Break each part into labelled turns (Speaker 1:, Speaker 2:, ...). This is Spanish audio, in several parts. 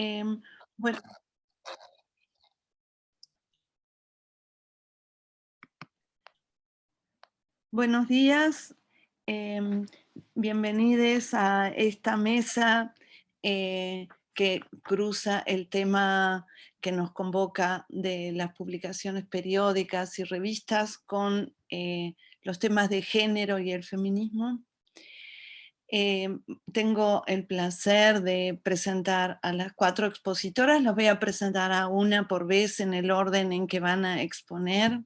Speaker 1: Em, bueno, buenos días, bienvenidos a esta mesa que cruza el tema que nos convoca de las publicaciones periódicas y revistas con los temas de género y el feminismo. Tengo el placer de presentar a las 4 expositoras, las voy a presentar a una por vez en el orden en que van a exponer.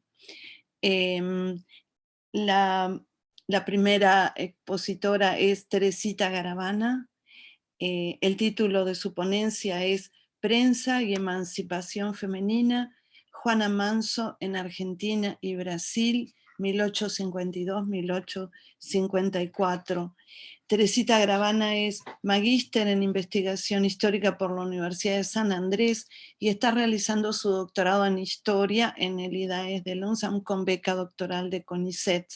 Speaker 1: La, la primera expositora es Teresita Garavana. El título de su ponencia es Prensa y Emancipación Femenina, Juana Manso en Argentina y Brasil, 1852-1854. Teresita Garavana es magíster en investigación histórica por la Universidad de San Andrés y está realizando su doctorado en historia en el IDAES de LUNSAM con beca doctoral de CONICET.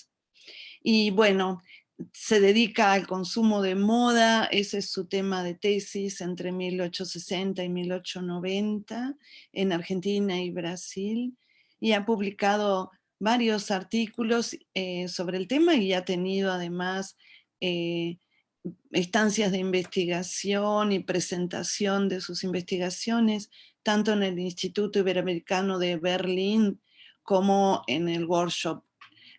Speaker 1: Y bueno, se dedica al consumo de moda, ese es su tema de tesis entre 1860 y 1890 en Argentina y Brasil, y ha publicado varios artículos sobre el tema y ha tenido además estancias de investigación y presentación de sus investigaciones, tanto en el Instituto Iberoamericano de Berlín como en el workshop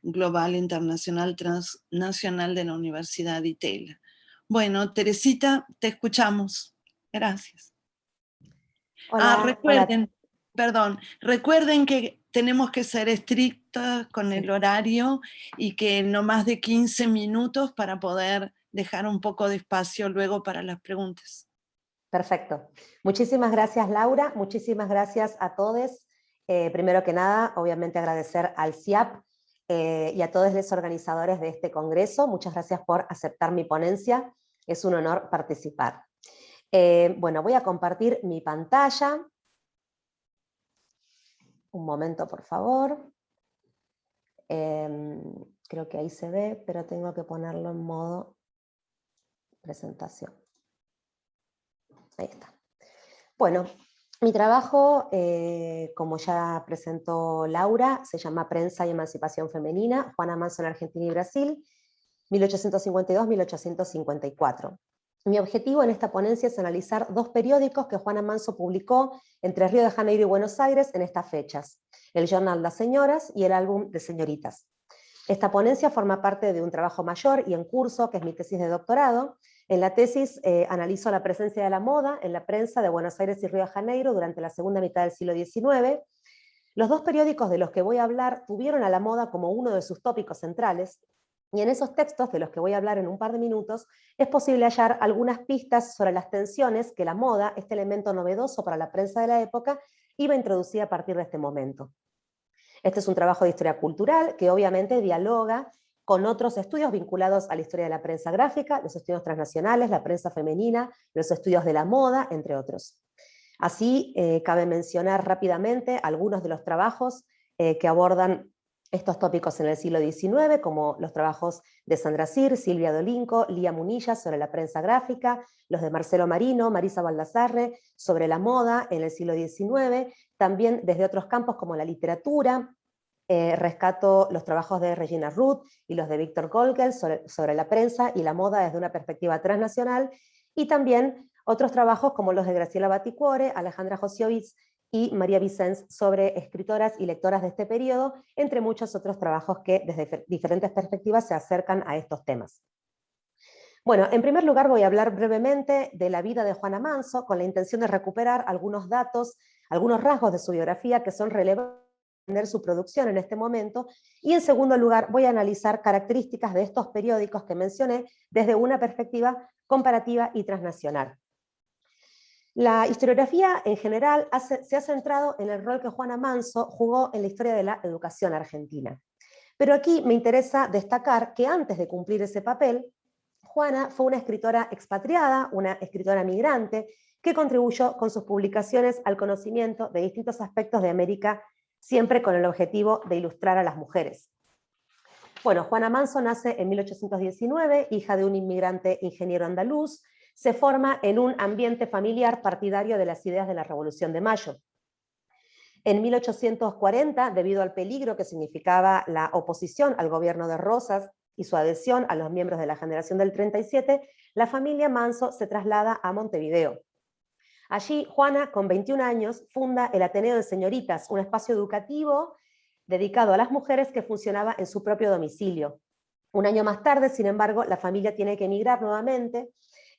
Speaker 1: Global Internacional Transnacional de la Universidad de Itela. Bueno, Teresita, te escuchamos. Gracias.
Speaker 2: Hola, hola.
Speaker 1: Recuerden que tenemos que ser estrictos con el horario y que no más de 15 minutos para poder dejar un poco de espacio luego para las preguntas.
Speaker 2: Perfecto. Muchísimas gracias, Laura. Muchísimas gracias a todos. Primero que nada, obviamente agradecer al CIAP y a todos los organizadores de este congreso. Muchas gracias por aceptar mi ponencia. Es un honor participar. Bueno, voy a compartir mi pantalla. Un momento, por favor. Creo que ahí se ve, pero tengo que ponerlo en modo presentación. Ahí está. Bueno, mi trabajo, como ya presentó Laura, se llama Prensa y Emancipación Femenina, Juana Manso en Argentina y Brasil, 1852-1854. Mi objetivo en esta ponencia es analizar 2 periódicos que Juana Manso publicó entre Río de Janeiro y Buenos Aires en estas fechas, el Jornal Las Señoras y el álbum de Señoritas. Esta ponencia forma parte de un trabajo mayor y en curso, que es mi tesis de doctorado. En la tesis analizo la presencia de la moda en la prensa de Buenos Aires y Río de Janeiro durante la segunda mitad del siglo XIX. Los 2 periódicos de los que voy a hablar tuvieron a la moda como uno de sus tópicos centrales, y en esos textos, de los que voy a hablar en un par de minutos, es posible hallar algunas pistas sobre las tensiones que la moda, este elemento novedoso para la prensa de la época, iba a introducir a partir de este momento. Este es un trabajo de historia cultural que obviamente dialoga con otros estudios vinculados a la historia de la prensa gráfica, los estudios transnacionales, la prensa femenina, los estudios de la moda, entre otros. Así, cabe mencionar rápidamente algunos de los trabajos que abordan estos tópicos en el siglo XIX, como los trabajos de Sandra Cyr, Silvia Dolinco, Lía Munilla sobre la prensa gráfica, los de Marcelo Marino, Marisa Baldassarre sobre la moda en el siglo XIX, también desde otros campos como la literatura. Rescato los trabajos de Regina Ruth y los de Víctor Golgel sobre la prensa y la moda desde una perspectiva transnacional, y también otros trabajos como los de Graciela Baticuore, Alejandra Josiowicz y María Vicens sobre escritoras y lectoras de este periodo, entre muchos otros trabajos que desde diferentes perspectivas se acercan a estos temas. Bueno, en primer lugar voy a hablar brevemente de la vida de Juana Manso, con la intención de recuperar algunos datos, algunos rasgos de su biografía que son relevantes para entender su producción en este momento, y en segundo lugar voy a analizar características de estos periódicos que mencioné desde una perspectiva comparativa y transnacional. La historiografía en general se ha centrado en el rol que Juana Manso jugó en la historia de la educación argentina. Pero aquí me interesa destacar que antes de cumplir ese papel, Juana fue una escritora expatriada, una escritora migrante, que contribuyó con sus publicaciones al conocimiento de distintos aspectos de América, siempre con el objetivo de ilustrar a las mujeres. Bueno, Juana Manso nace en 1819, hija de un inmigrante ingeniero andaluz. se forma en un ambiente familiar partidario de las ideas de la Revolución de Mayo. En 1840, debido al peligro que significaba la oposición al gobierno de Rosas y su adhesión a los miembros de la generación del 37, la familia Manso se traslada a Montevideo. Allí, Juana, con 21 años, funda el Ateneo de Señoritas, un espacio educativo dedicado a las mujeres que funcionaba en su propio domicilio. Un año más tarde, sin embargo, la familia tiene que emigrar nuevamente,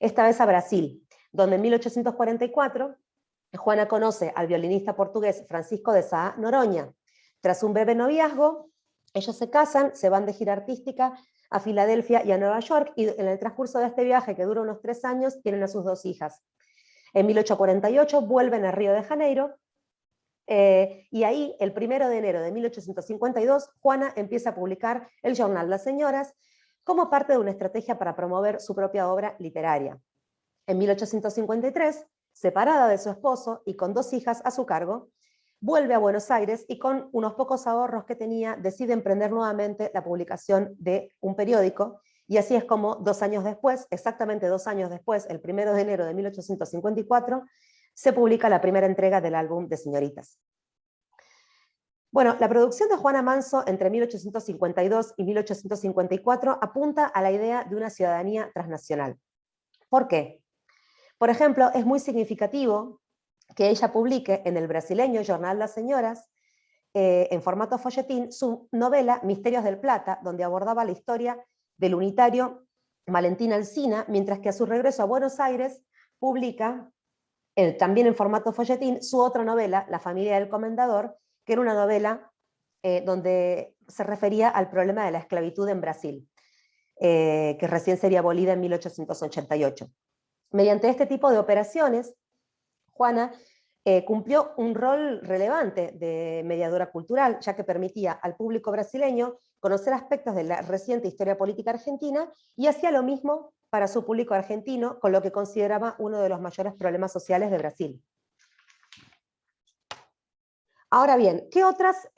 Speaker 2: esta vez a Brasil, donde en 1844 Juana conoce al violinista portugués Francisco de Sá Noronha. Tras un breve noviazgo, ellos se casan, se van de gira artística a Filadelfia y a Nueva York, y en el transcurso de este viaje, que dura unos 3 años, tienen a sus 2 hijas. En 1848 vuelven a Río de Janeiro, y ahí, el 1 de enero de 1852, Juana empieza a publicar el jornal Las Señoras como parte de una estrategia para promover su propia obra literaria. En 1853, separada de su esposo y con 2 hijas a su cargo, vuelve a Buenos Aires y con unos pocos ahorros que tenía decide emprender nuevamente la publicación de un periódico, y así es como 2 años después, exactamente 2 años después, el 1 de enero de 1854, se publica la primera entrega del álbum de Señoritas. Bueno, la producción de Juana Manso entre 1852 y 1854 apunta a la idea de una ciudadanía transnacional. ¿Por qué? Por ejemplo, es muy significativo que ella publique en el brasileño Jornal Las Señoras, en formato folletín, su novela Misterios del Plata, donde abordaba la historia del unitario Valentín Alsina, mientras que a su regreso a Buenos Aires publica, también en formato folletín, su otra novela, La familia del comendador, que era una novela donde se refería al problema de la esclavitud en Brasil, que recién sería abolida en 1888. Mediante este tipo de operaciones, Juana cumplió un rol relevante de mediadora cultural, ya que permitía al público brasileño conocer aspectos de la reciente historia política argentina, y hacía lo mismo para su público argentino, con lo que consideraba uno de los mayores problemas sociales de Brasil. Ahora bien, ¿qué otras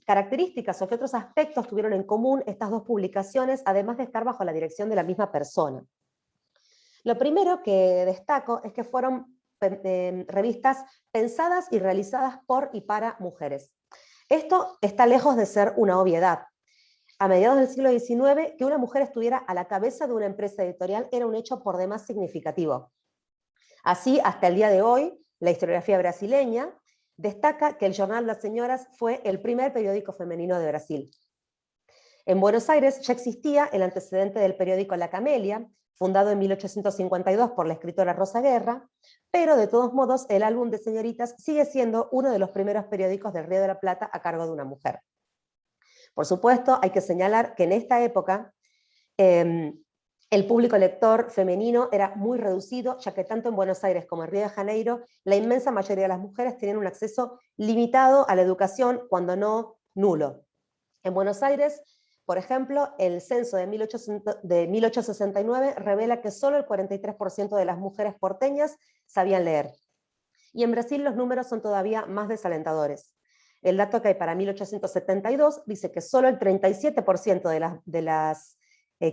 Speaker 2: características o qué otros aspectos tuvieron en común estas 2 publicaciones, además de estar bajo la dirección de la misma persona? Lo primero que destaco es que fueron revistas pensadas y realizadas por y para mujeres. Esto está lejos de ser una obviedad. A mediados del siglo XIX, que una mujer estuviera a la cabeza de una empresa editorial era un hecho por demás significativo. Así, hasta el día de hoy, la historiografía brasileña destaca que el Jornal Las Señoras fue el primer periódico femenino de Brasil. En Buenos Aires ya existía el antecedente del periódico La Camelia, fundado en 1852 por la escritora Rosa Guerra, pero de todos modos el álbum de Señoritas sigue siendo uno de los primeros periódicos del Río de la Plata a cargo de una mujer. Por supuesto, hay que señalar que en esta época el público lector femenino era muy reducido, ya que tanto en Buenos Aires como en Río de Janeiro, la inmensa mayoría de las mujeres tenían un acceso limitado a la educación, cuando no nulo. En Buenos Aires, por ejemplo, el censo de 1869 revela que solo el 43% de las mujeres porteñas sabían leer. Y en Brasil los números son todavía más desalentadores. El dato que hay para 1872 dice que solo el 37% de las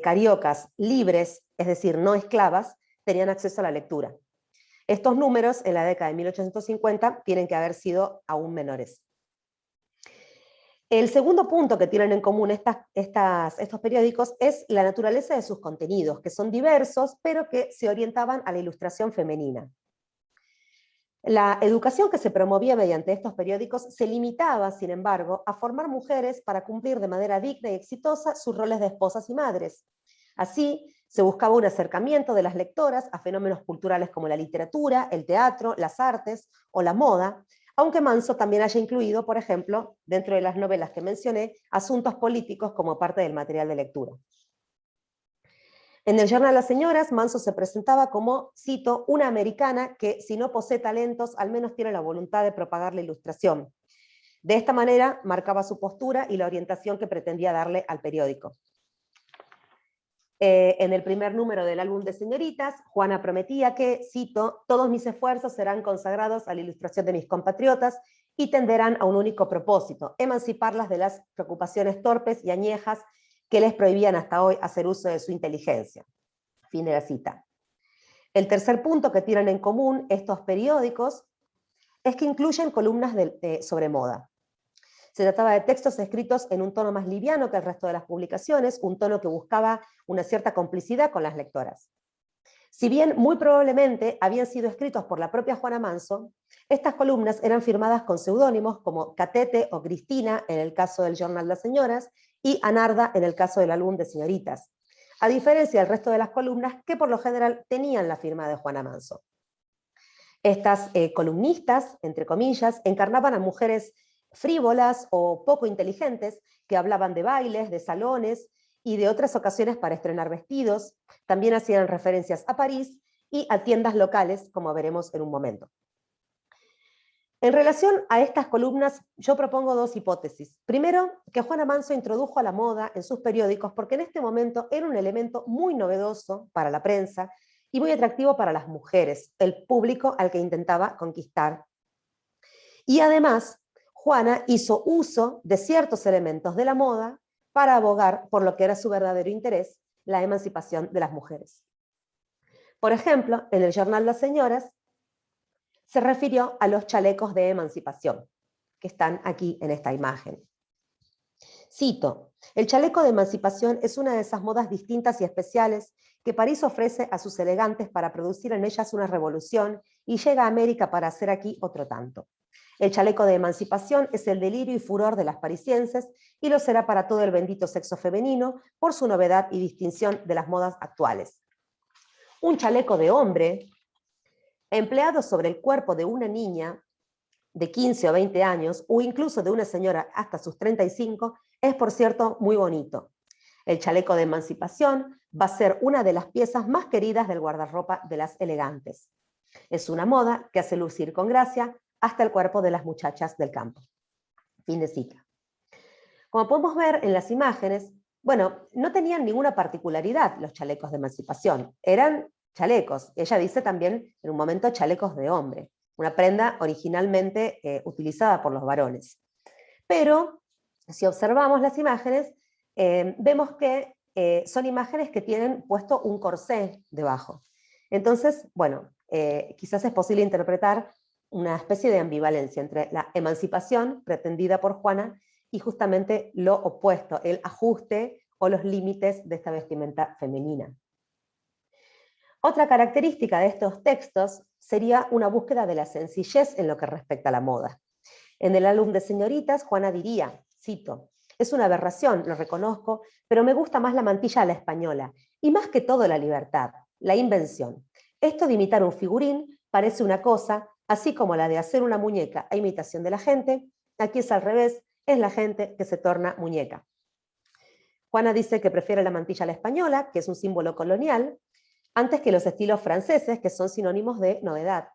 Speaker 2: cariocas libres, es decir, no esclavas, tenían acceso a la lectura. Estos números en la década de 1850 tienen que haber sido aún menores. El segundo punto que tienen en común estos periódicos es la naturaleza de sus contenidos, que son diversos, pero que se orientaban a la ilustración femenina. La educación que se promovía mediante estos periódicos se limitaba, sin embargo, a formar mujeres para cumplir de manera digna y exitosa sus roles de esposas y madres. Así, se buscaba un acercamiento de las lectoras a fenómenos culturales como la literatura, el teatro, las artes o la moda, aunque Manso también haya incluido, por ejemplo, dentro de las novelas que mencioné, asuntos políticos como parte del material de lectura. En el Jornal Las Señoras, Manso se presentaba como, cito, una americana que, si no posee talentos, al menos tiene la voluntad de propagar la ilustración. De esta manera, marcaba su postura y la orientación que pretendía darle al periódico. En el primer número del álbum de Señoritas, Juana prometía que, cito, todos mis esfuerzos serán consagrados a la ilustración de mis compatriotas y tenderán a un único propósito, emanciparlas de las preocupaciones torpes y añejas que les prohibían hasta hoy hacer uso de su inteligencia. Fin de la cita. El tercer punto que tienen en común estos periódicos es que incluyen columnas sobre moda. Se trataba de textos escritos en un tono más liviano que el resto de las publicaciones, un tono que buscaba una cierta complicidad con las lectoras. Si bien muy probablemente habían sido escritos por la propia Juana Manso, estas columnas eran firmadas con seudónimos como Catete o Cristina en el caso del Jornal Las Señoras y Anarda en el caso del álbum de Señoritas, a diferencia del resto de las columnas que por lo general tenían la firma de Juana Manso. Estas columnistas, entre comillas, encarnaban a mujeres frívolas o poco inteligentes que hablaban de bailes, de salones y de otras ocasiones para estrenar vestidos. También hacían referencias a París y a tiendas locales, como veremos en un momento. En relación a estas columnas, yo propongo dos hipótesis. Primero, que Juana Manso introdujo a la moda en sus periódicos porque en este momento era un elemento muy novedoso para la prensa y muy atractivo para las mujeres, el público al que intentaba conquistar. Y además, Juana hizo uso de ciertos elementos de la moda para abogar por lo que era su verdadero interés, la emancipación de las mujeres. Por ejemplo, en el Jornal Las Señoras se refirió a los chalecos de emancipación, que están aquí en esta imagen. Cito: el chaleco de emancipación es una de esas modas distintas y especiales que París ofrece a sus elegantes para producir en ellas una revolución y llega a América para hacer aquí otro tanto. El chaleco de emancipación es el delirio y furor de las parisienses y lo será para todo el bendito sexo femenino por su novedad y distinción de las modas actuales. Un chaleco de hombre, empleado sobre el cuerpo de una niña de 15 o 20 años, o incluso de una señora hasta sus 35, es por cierto muy bonito. El chaleco de emancipación va a ser una de las piezas más queridas del guardarropa de las elegantes. Es una moda que hace lucir con gracia hasta el cuerpo de las muchachas del campo. Fin de cita. Como podemos ver en las imágenes, bueno, no tenían ninguna particularidad los chalecos de emancipación, eran chalecos. Ella dice también en un momento chalecos de hombre, una prenda originalmente utilizada por los varones. Pero si observamos las imágenes, vemos que son imágenes que tienen puesto un corsé debajo. Entonces, bueno, quizás es posible interpretar una especie de ambivalencia entre la emancipación pretendida por Juana y justamente lo opuesto, el ajuste o los límites de esta vestimenta femenina. Otra característica de estos textos sería una búsqueda de la sencillez en lo que respecta a la moda. En el álbum de Señoritas, Juana diría, cito: es una aberración, lo reconozco, pero me gusta más la mantilla a la española, y más que todo la libertad, la invención. Esto de imitar un figurín parece una cosa, así como la de hacer una muñeca a imitación de la gente, aquí es al revés, es la gente que se torna muñeca. Juana dice que prefiere la mantilla a la española, que es un símbolo colonial, antes que los estilos franceses, que son sinónimos de novedad.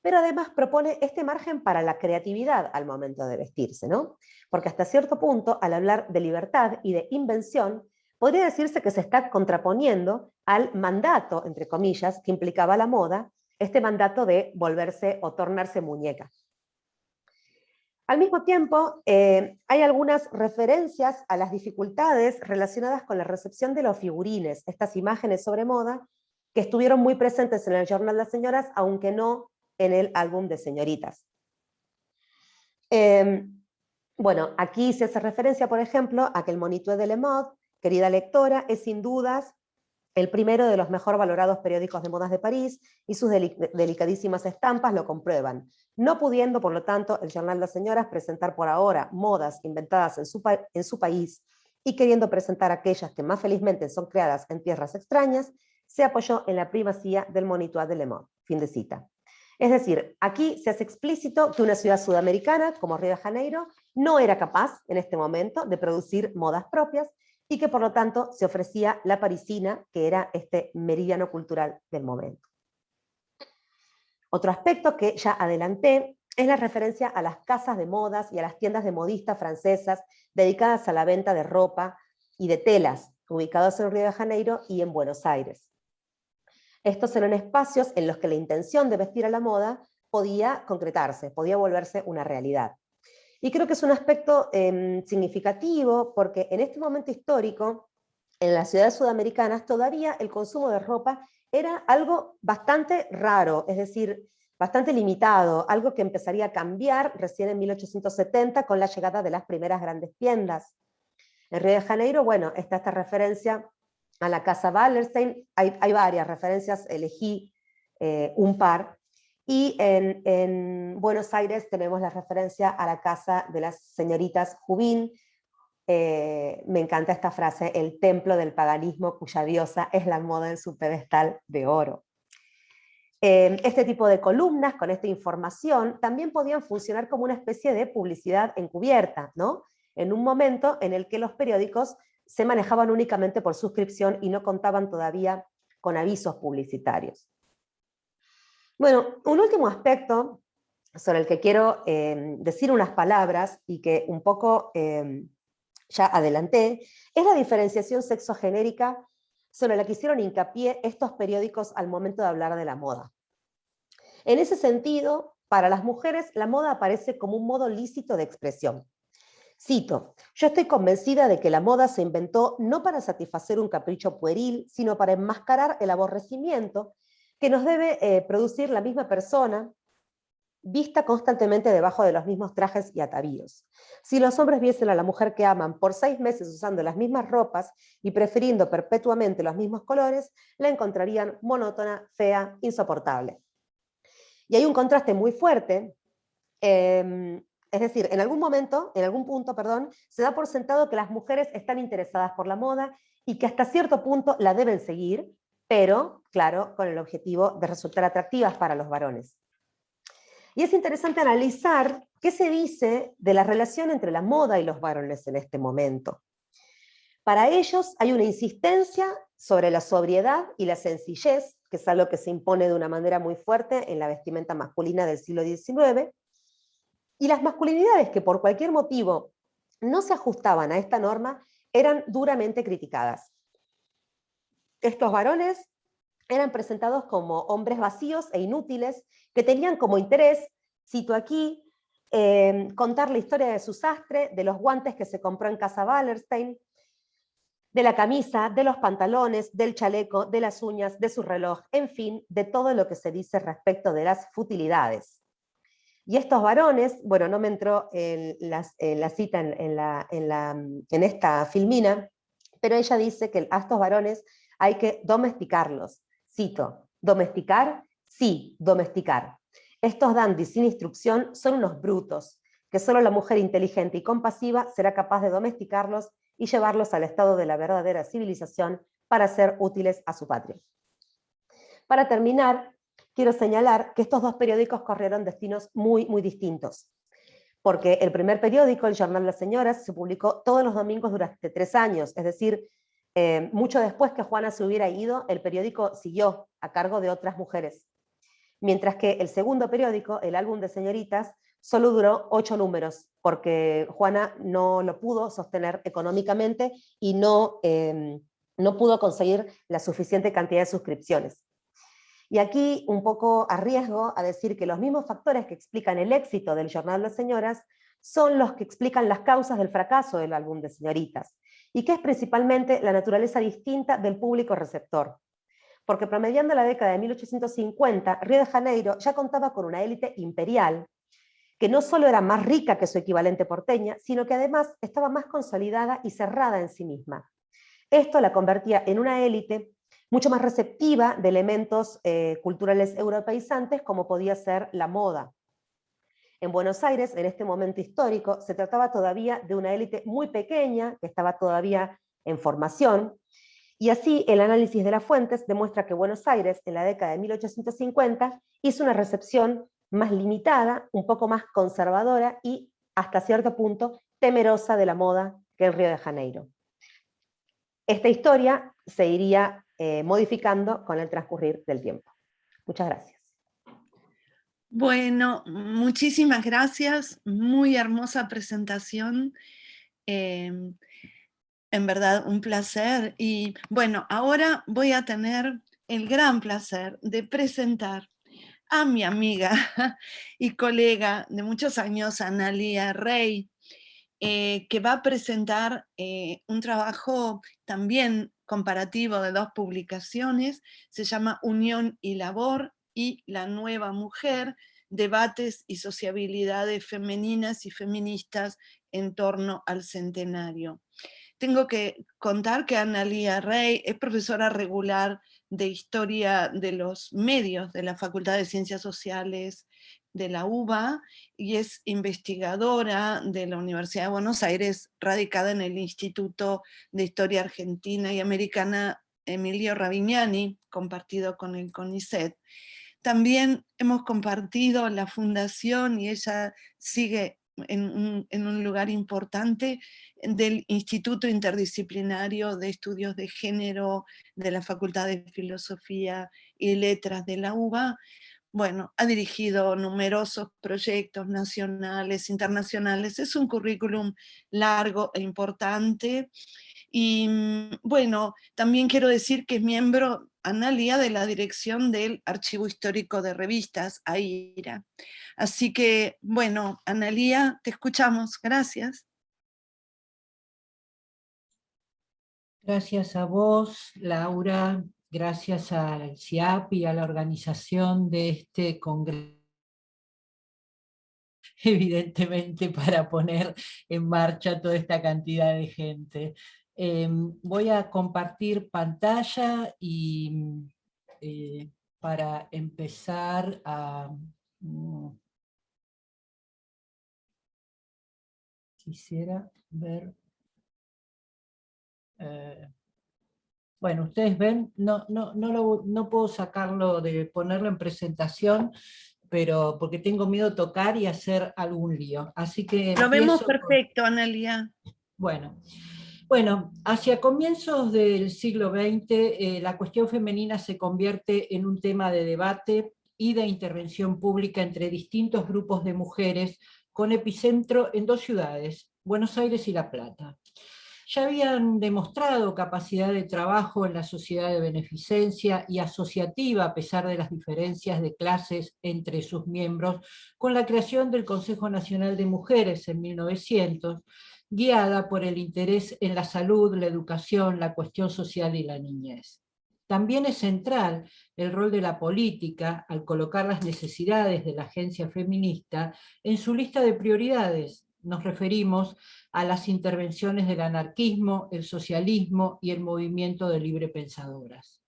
Speaker 2: Pero además propone este margen para la creatividad al momento de vestirse, ¿no? Porque hasta cierto punto, al hablar de libertad y de invención, podría decirse que se está contraponiendo al mandato, entre comillas, que implicaba la moda, este mandato de volverse o tornarse muñeca. Al mismo tiempo, hay algunas referencias a las dificultades relacionadas con la recepción de los figurines, estas imágenes sobre moda, que estuvieron muy presentes en el Jornal Las Señoras, aunque no en el álbum de Señoritas. Bueno, aquí se hace referencia, por ejemplo, a que el Moniteur de Le Mode, querida lectora, es sin dudas el primero de los mejor valorados periódicos de modas de París, y sus delicadísimas estampas lo comprueban, no pudiendo, por lo tanto, el Jornal Las Señoras presentar por ahora modas inventadas en su país y queriendo presentar aquellas que más felizmente son creadas en tierras extrañas, se apoyó en la primacía del Moniteur de Le Mode. Fin de cita. Es decir, aquí se hace explícito que una ciudad sudamericana como Río de Janeiro no era capaz en este momento de producir modas propias y que por lo tanto se ofrecía la parisina, que era este meridiano cultural del momento. Otro aspecto que ya adelanté es la referencia a las casas de modas y a las tiendas de modistas francesas dedicadas a la venta de ropa y de telas, ubicadas en Río de Janeiro y en Buenos Aires. Estos eran espacios en los que la intención de vestir a la moda podía concretarse, podía volverse una realidad. Y creo que es un aspecto significativo porque en este momento histórico, en las ciudades sudamericanas, todavía el consumo de ropa era algo bastante raro, es decir, bastante limitado, algo que empezaría a cambiar recién en 1870 con la llegada de las primeras grandes tiendas. En Río de Janeiro, bueno, está esta referencia a la casa Wallerstein, hay varias referencias, elegí un par, y en Buenos Aires tenemos la referencia a la casa de las señoritas Jubín. Me encanta esta frase, el templo del paganismo cuya diosa es la moda en su pedestal de oro. Este tipo de columnas con esta información también podían funcionar como una especie de publicidad encubierta, ¿no? En un momento en el que los periódicos se manejaban únicamente por suscripción y no contaban todavía con avisos publicitarios. Bueno, un último aspecto sobre el que quiero decir unas palabras y que un poco ya adelanté, es la diferenciación sexogenérica sobre la que hicieron hincapié estos periódicos al momento de hablar de la moda. En ese sentido, para las mujeres, la moda aparece como un modo lícito de expresión. Cito, yo estoy convencida de que la moda se inventó no para satisfacer un capricho pueril, sino para enmascarar el aborrecimiento que nos debe producir la misma persona vista constantemente debajo de los mismos trajes y atavíos. Si los hombres viesen a la mujer que aman por 6 meses usando las mismas ropas y prefiriendo perpetuamente los mismos colores, la encontrarían monótona, fea, insoportable. Y hay un contraste muy fuerte, es decir, en algún punto, se da por sentado que las mujeres están interesadas por la moda y que hasta cierto punto la deben seguir, pero, claro, con el objetivo de resultar atractivas para los varones. Y es interesante analizar qué se dice de la relación entre la moda y los varones en este momento. Para ellos hay una insistencia sobre la sobriedad y la sencillez, que es algo que se impone de una manera muy fuerte en la vestimenta masculina del siglo XIX, y las masculinidades que por cualquier motivo no se ajustaban a esta norma eran duramente criticadas. Estos varones eran presentados como hombres vacíos e inútiles que tenían como interés, cito aquí, contar la historia de su sastre, de los guantes que se compró en casa Wallerstein, de la camisa, de los pantalones, del chaleco, de las uñas, de su reloj, en fin, de todo lo que se dice respecto de las futilidades. Y estos varones, bueno, no me entró en la cita en esta filmina, pero ella dice que a estos varones hay que domesticarlos. Cito, ¿domesticar? Sí, domesticar. Estos dandis sin instrucción son unos brutos, que solo la mujer inteligente y compasiva será capaz de domesticarlos y llevarlos al estado de la verdadera civilización para ser útiles a su patria. Para terminar, quiero señalar que estos dos periódicos corrieron destinos muy, muy distintos. Porque el primer periódico, el Jornal de las Señoras, se publicó todos los domingos durante 3 años, es decir, mucho después que Juana se hubiera ido, el periódico siguió a cargo de otras mujeres. Mientras que el segundo periódico, el Álbum de Señoritas, solo duró 8 números, porque Juana no lo pudo sostener económicamente y no pudo conseguir la suficiente cantidad de suscripciones. Y aquí un poco arriesgo a decir que los mismos factores que explican el éxito del Jornal de Señoras son los que explican las causas del fracaso del Álbum de Señoritas, y que es principalmente la naturaleza distinta del público receptor. Porque promediando la década de 1850, Río de Janeiro ya contaba con una élite imperial, que no solo era más rica que su equivalente porteña, sino que además estaba más consolidada y cerrada en sí misma. Esto la convertía en una élite mucho más receptiva de elementos culturales europeizantes, como podía ser la moda. En Buenos Aires, en este momento histórico, se trataba todavía de una élite muy pequeña, que estaba todavía en formación, y así el análisis de las fuentes demuestra que Buenos Aires, en la década de 1850, hizo una recepción más limitada, un poco más conservadora y, hasta cierto punto, temerosa de la moda que el Río de Janeiro. Esta historia se iría modificando con el transcurrir del tiempo. Muchas gracias.
Speaker 1: Bueno, muchísimas gracias, muy hermosa presentación, en verdad un placer. Y bueno, ahora voy a tener el gran placer de presentar a mi amiga y colega de muchos años, Analía Rey, que va a presentar un trabajo también comparativo de 2 publicaciones, se llama Unión y Labor y La Nueva Mujer, debates y sociabilidades femeninas y feministas en torno al centenario. Tengo que contar que Analía Rey es profesora regular de Historia de los Medios de la Facultad de Ciencias Sociales de la UBA y es investigadora de la Universidad de Buenos Aires, radicada en el Instituto de Historia Argentina y Americana Emilio Ravignani, compartido con el CONICET. También hemos compartido la fundación y ella sigue en un lugar importante del Instituto Interdisciplinario de Estudios de Género de la Facultad de Filosofía y Letras de la UBA. Bueno, ha dirigido numerosos proyectos nacionales, internacionales, es un currículum largo e importante. Y bueno, también quiero decir que es miembro, Analía, de la dirección del Archivo Histórico de Revistas, AIRA. Así que, bueno, Analía, te escuchamos. Gracias.
Speaker 3: Gracias a vos, Laura, gracias al CIAP y a la organización de este congreso, evidentemente para poner en marcha toda esta cantidad de gente. Voy a compartir pantalla y para empezar a... quisiera ver... bueno, ustedes ven, no puedo sacarlo de ponerlo en presentación, pero porque tengo miedo de tocar y hacer algún lío. Así que
Speaker 1: Lo vemos
Speaker 3: empiezo
Speaker 1: perfecto, Analía.
Speaker 3: Bueno, hacia comienzos del siglo XX, la cuestión femenina se convierte en un tema de debate y de intervención pública entre distintos grupos de mujeres, con epicentro en 2 ciudades, Buenos Aires y La Plata. Ya habían demostrado capacidad de trabajo en la sociedad de beneficencia y asociativa, a pesar de las diferencias de clases entre sus miembros, con la creación del Consejo Nacional de Mujeres en 1900, guiada por el interés en la salud, la educación, la cuestión social y la niñez. También es central el rol de la política al colocar las necesidades de la agencia feminista en su lista de prioridades. Nos referimos a las intervenciones del anarquismo, el socialismo y el movimiento de librepensadoras.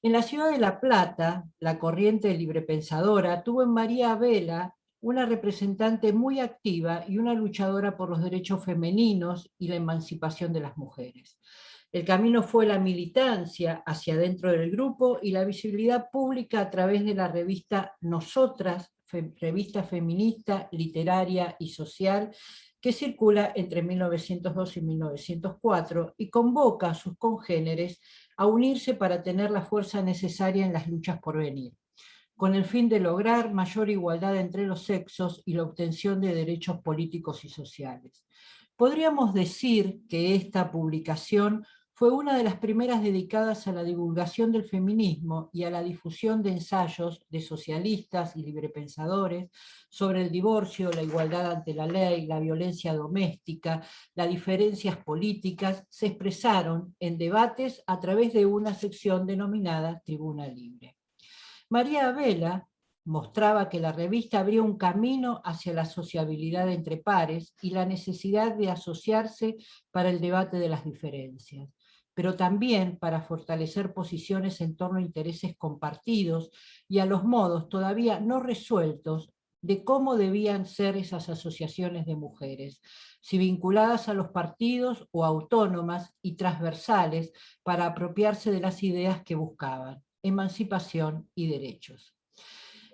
Speaker 3: En la ciudad de La Plata, la corriente librepensadora tuvo en María Vela una representante muy activa y una luchadora por los derechos femeninos y la emancipación de las mujeres. El camino fue la militancia hacia dentro del grupo y la visibilidad pública a través de la revista Nosotras, revista feminista, literaria y social, que circula entre 1902 y 1904 y convoca a sus congéneres a unirse para tener la fuerza necesaria en las luchas por venir, con el fin de lograr mayor igualdad entre los sexos y la obtención de derechos políticos y sociales. Podríamos decir que esta publicación fue una de las primeras dedicadas a la divulgación del feminismo y a la difusión de ensayos de socialistas y librepensadores sobre el divorcio, la igualdad ante la ley, la violencia doméstica, las diferencias políticas, se expresaron en debates a través de una sección denominada Tribuna Libre. María Vela mostraba que la revista abría un camino hacia la sociabilidad entre pares y la necesidad de asociarse para el debate de las diferencias, pero también para fortalecer posiciones en torno a intereses compartidos y a los modos todavía no resueltos de cómo debían ser esas asociaciones de mujeres, si vinculadas a los partidos o autónomas y transversales para apropiarse de las ideas que buscaban, emancipación y derechos.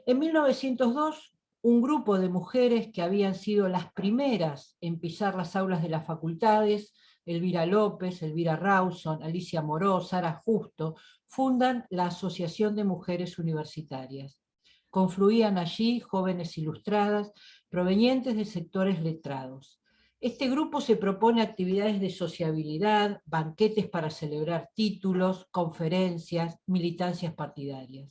Speaker 3: En 1902, un grupo de mujeres que habían sido las primeras en pisar las aulas de las facultades, Elvira López, Elvira Rawson, Alicia Moró, Sara Justo, fundan la Asociación de Mujeres Universitarias. Confluían allí jóvenes ilustradas provenientes de sectores letrados. Este grupo se propone actividades de sociabilidad, banquetes para celebrar títulos, conferencias, militancias partidarias.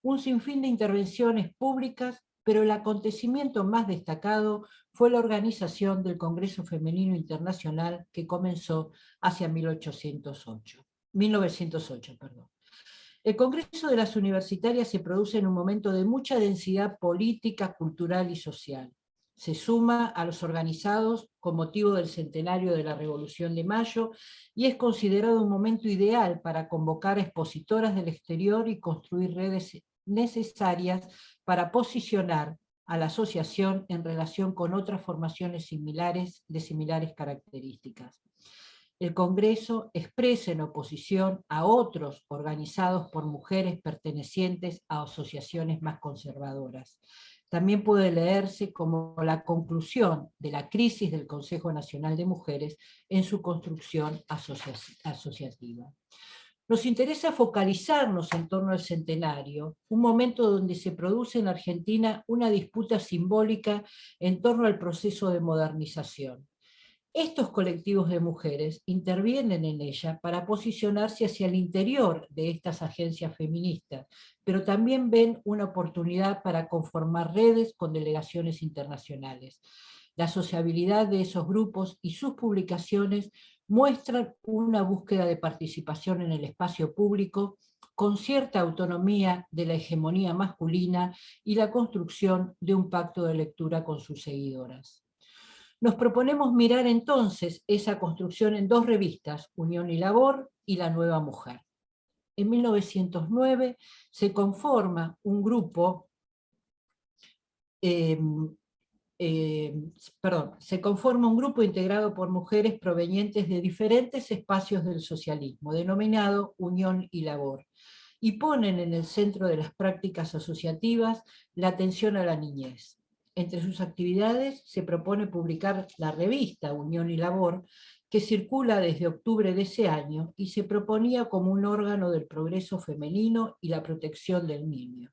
Speaker 3: Un sinfín de intervenciones públicas, pero el acontecimiento más destacado fue la organización del Congreso Femenino Internacional que comenzó hacia 1808. 1908, perdón. El Congreso de las Universitarias se produce en un momento de mucha densidad política, cultural y social. Se suma a los organizados con motivo del centenario de la Revolución de Mayo y es considerado un momento ideal para convocar a expositoras del exterior y construir redes necesarias para posicionar a la asociación en relación con otras formaciones similares de similares características. El Congreso expresa en oposición a otros organizados por mujeres pertenecientes a asociaciones más conservadoras. También puede leerse como la conclusión de la crisis del Consejo Nacional de Mujeres en su construcción asociativa. Nos interesa focalizarnos en torno al centenario, un momento donde se produce en Argentina una disputa simbólica en torno al proceso de modernización. Estos colectivos de mujeres intervienen en ella para posicionarse hacia el interior de estas agencias feministas, pero también ven una oportunidad para conformar redes con delegaciones internacionales. La sociabilidad de esos grupos y sus publicaciones muestran una búsqueda de participación en el espacio público con cierta autonomía de la hegemonía masculina y la construcción de un pacto de lectura con sus seguidoras. Nos proponemos mirar entonces esa construcción en dos revistas, Unión y Labor y La Nueva Mujer. En 1909 se conforma un grupo, integrado por mujeres provenientes de diferentes espacios del socialismo, denominado Unión y Labor, y ponen en el centro de las prácticas asociativas la atención a la niñez. Entre sus actividades se propone publicar la revista Unión y Labor, que circula desde octubre de ese año y se proponía como un órgano del progreso femenino y la protección del niño.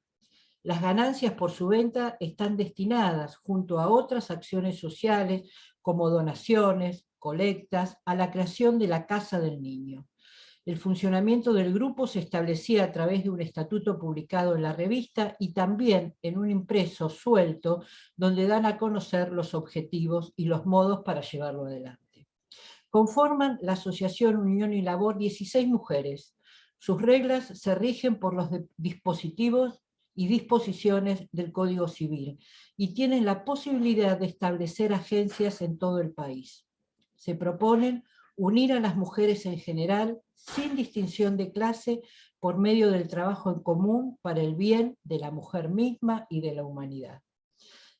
Speaker 3: Las ganancias por su venta están destinadas, junto a otras acciones sociales como donaciones, colectas, a la creación de la Casa del Niño. El funcionamiento del grupo se establecía a través de un estatuto publicado en la revista y también en un impreso suelto donde dan a conocer los objetivos y los modos para llevarlo adelante. Conforman la Asociación Unión y Labor 16 mujeres. Sus reglas se rigen por los dispositivos y disposiciones del Código Civil y tienen la posibilidad de establecer agencias en todo el país. Se proponen unir a las mujeres en general, sin distinción de clase, por medio del trabajo en común para el bien de la mujer misma y de la humanidad.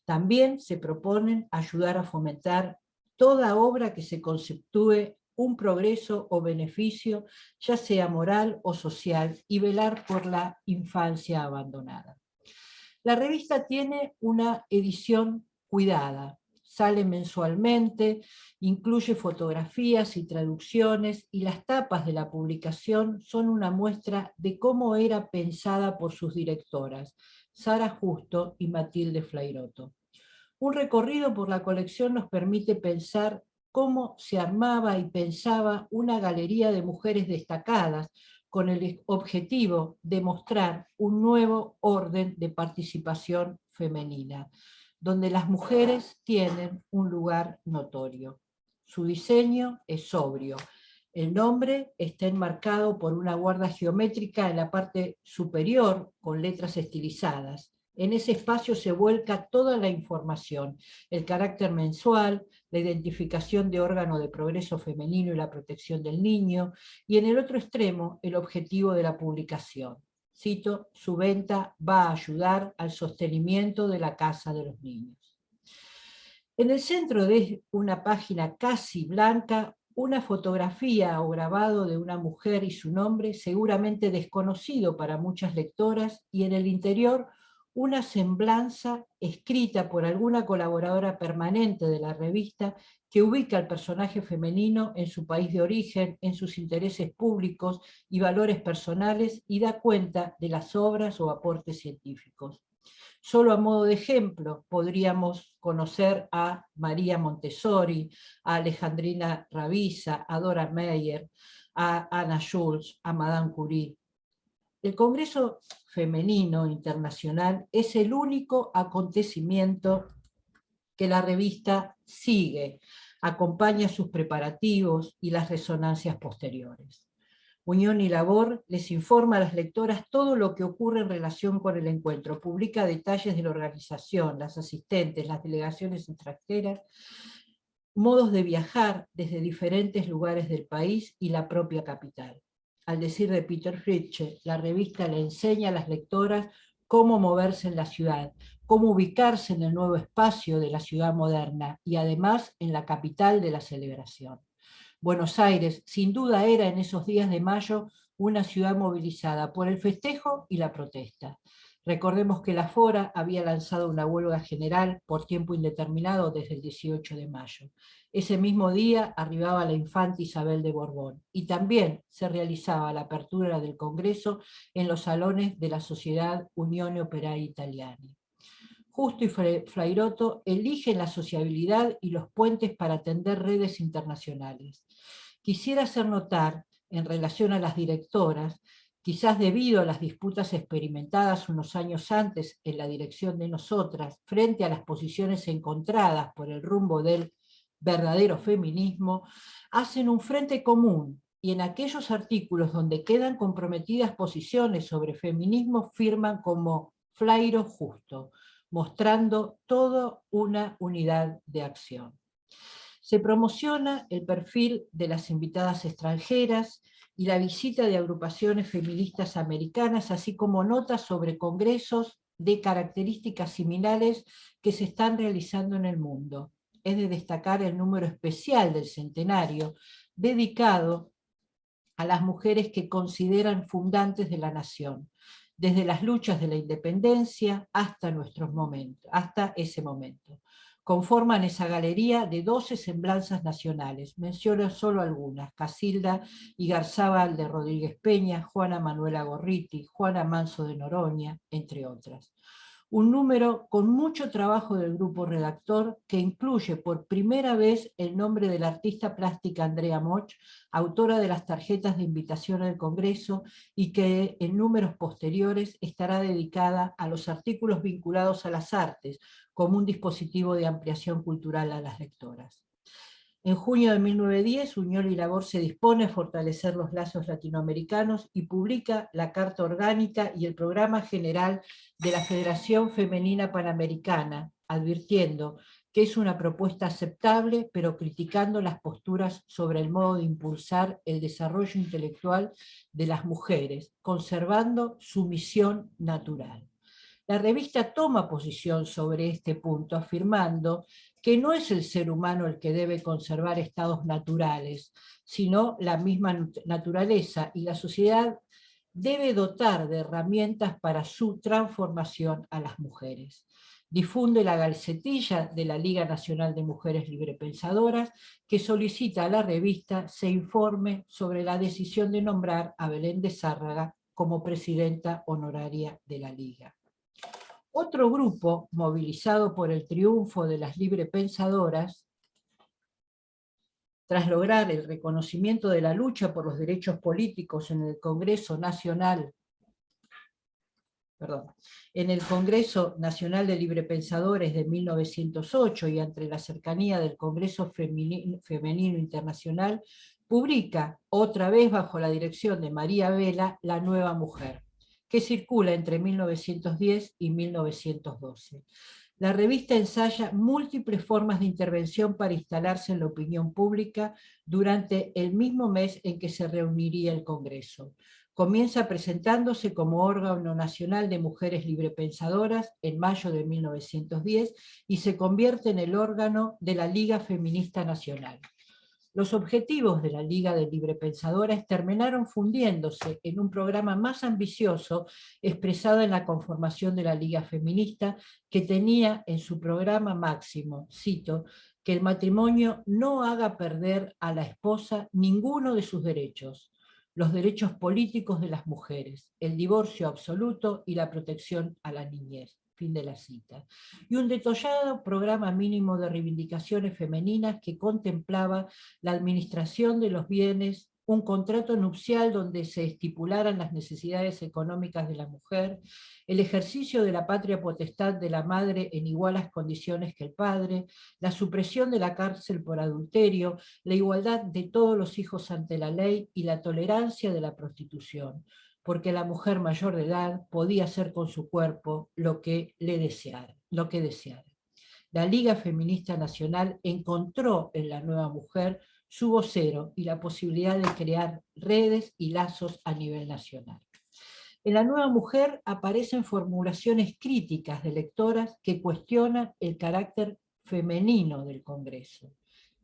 Speaker 3: También se proponen ayudar a fomentar toda obra que se conceptúe un progreso o beneficio, ya sea moral o social, y velar por la infancia abandonada. La revista tiene una edición cuidada, sale mensualmente, incluye fotografías y traducciones, y las tapas de la publicación son una muestra de cómo era pensada por sus directoras, Sara Justo y Matilde Flairotto. Un recorrido por la colección nos permite pensar cómo se armaba y pensaba una galería de mujeres destacadas, con el objetivo de mostrar un nuevo orden de participación femenina, donde las mujeres tienen un lugar notorio. Su diseño es sobrio. El nombre está enmarcado por una guarda geométrica en la parte superior con letras estilizadas. En ese espacio se vuelca toda la información, el carácter mensual, la identificación de órgano de progreso femenino y la protección del niño, y en el otro extremo el objetivo de la publicación. Cito, su venta va a ayudar al sostenimiento de la Casa de los Niños. En el centro de una página casi blanca, una fotografía o grabado de una mujer y su nombre, seguramente desconocido para muchas lectoras, y en el interior una semblanza escrita por alguna colaboradora permanente de la revista que ubica al personaje femenino en su país de origen, en sus intereses públicos y valores personales, y da cuenta de las obras o aportes científicos. Solo a modo de ejemplo podríamos conocer a María Montessori, a Alejandrina Rabiza, a Dora Meyer, a Anna Schulz, a Madame Curie. El Congreso Femenino Internacional es el único acontecimiento que la revista sigue, acompaña sus preparativos y las resonancias posteriores. Unión y Labor les informa a las lectoras todo lo que ocurre en relación con el encuentro, publica detalles de la organización, las asistentes, las delegaciones extranjeras, modos de viajar desde diferentes lugares del país y la propia capital. Al decir de Peter Fritzsche, la revista le enseña a las lectoras cómo moverse en la ciudad, cómo ubicarse en el nuevo espacio de la ciudad moderna y además en la capital de la celebración. Buenos Aires, sin duda, era en esos días de mayo una ciudad movilizada por el festejo y la protesta. Recordemos que la Fora había lanzado una huelga general por tiempo indeterminado desde el 18 de mayo. Ese mismo día arribaba la infanta Isabel de Borbón y también se realizaba la apertura del Congreso en los salones de la Sociedad Unione Operaia Italiana. Justo y Flairotto eligen la sociabilidad y los puentes para atender redes internacionales. Quisiera hacer notar, en relación a las directoras, quizás debido a las disputas experimentadas unos años antes en la dirección de nosotras, frente a las posiciones encontradas por el rumbo del verdadero feminismo, hacen un frente común y en aquellos artículos donde quedan comprometidas posiciones sobre feminismo firman como Flairo Justo, mostrando toda una unidad de acción. Se promociona el perfil de las invitadas extranjeras y la visita de agrupaciones feministas americanas, así como notas sobre congresos de características similares que se están realizando en el mundo. Es de destacar el número especial del centenario, dedicado a las mujeres que consideran fundantes de la nación, desde las luchas de la independencia hasta nuestros momentos, hasta ese momento. Conforman esa galería de 12 semblanzas nacionales. Menciono solo algunas: Casilda Igarzábal de Rodríguez Peña, Juana Manuela Gorriti, Juana Manso de Noroña, entre otras. Un número con mucho trabajo del grupo redactor que incluye por primera vez el nombre de la artista plástica Andrea Moch, autora de las tarjetas de invitación al Congreso, y que en números posteriores estará dedicada a los artículos vinculados a las artes, como un dispositivo de ampliación cultural a las lectoras. En junio de 1910, Unión y Labor se dispone a fortalecer los lazos latinoamericanos y publica la Carta Orgánica y el Programa General de la Federación Femenina Panamericana, advirtiendo que es una propuesta aceptable, pero criticando las posturas sobre el modo de impulsar el desarrollo intelectual de las mujeres, conservando su misión natural. La revista toma posición sobre este punto, afirmando que no es el ser humano el que debe conservar estados naturales, sino la misma naturaleza, y la sociedad debe dotar de herramientas para su transformación a las mujeres. Difunde la Gacetilla de la Liga Nacional de Mujeres Librepensadoras, que solicita a la revista se informe sobre la decisión de nombrar a Belén de Zárraga como presidenta honoraria de la Liga. Otro grupo, movilizado por el triunfo de las librepensadoras, tras lograr el reconocimiento de la lucha por los derechos políticos en el Congreso Nacional de Librepensadores de 1908 y ante la cercanía del Congreso Femenino Internacional, publica, otra vez bajo la dirección de María Vela, La Nueva Mujer, que circula entre 1910 y 1912. La revista ensaya múltiples formas de intervención para instalarse en la opinión pública durante el mismo mes en que se reuniría el Congreso. Comienza presentándose como órgano nacional de mujeres librepensadoras en mayo de 1910 y se convierte en el órgano de la Liga Feminista Nacional. Los objetivos de la Liga de Librepensadoras terminaron fundiéndose en un programa más ambicioso expresado en la conformación de la Liga Feminista, que tenía en su programa máximo, cito, que el matrimonio no haga perder a la esposa ninguno de sus derechos, los derechos políticos de las mujeres, el divorcio absoluto y la protección a la niñez. Fin de la cita. Y un detallado programa mínimo de reivindicaciones femeninas que contemplaba la administración de los bienes un contrato nupcial donde se estipularan las necesidades económicas de la mujer, el ejercicio de la patria potestad de la madre en iguales condiciones que el padre, la supresión de la cárcel por adulterio, la igualdad de todos los hijos ante la ley y la tolerancia de la prostitución, porque la mujer mayor de edad podía hacer con su cuerpo lo que deseara. La Liga Feminista Nacional encontró en la nueva mujer su vocero y la posibilidad de crear redes y lazos a nivel nacional. En la nueva mujer aparecen formulaciones críticas de lectoras que cuestionan el carácter femenino del Congreso.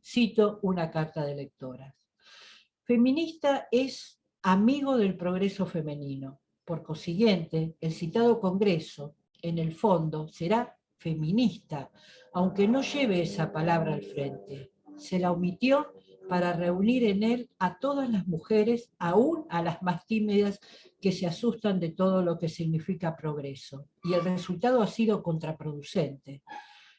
Speaker 3: Cito una carta de lectoras. Feminista es amigo del progreso femenino. Por consiguiente, el citado Congreso, en el fondo, será feminista, aunque no lleve esa palabra al frente. Se la omitió para reunir en él a todas las mujeres, aún a las más tímidas que se asustan de todo lo que significa progreso. Y el resultado ha sido contraproducente.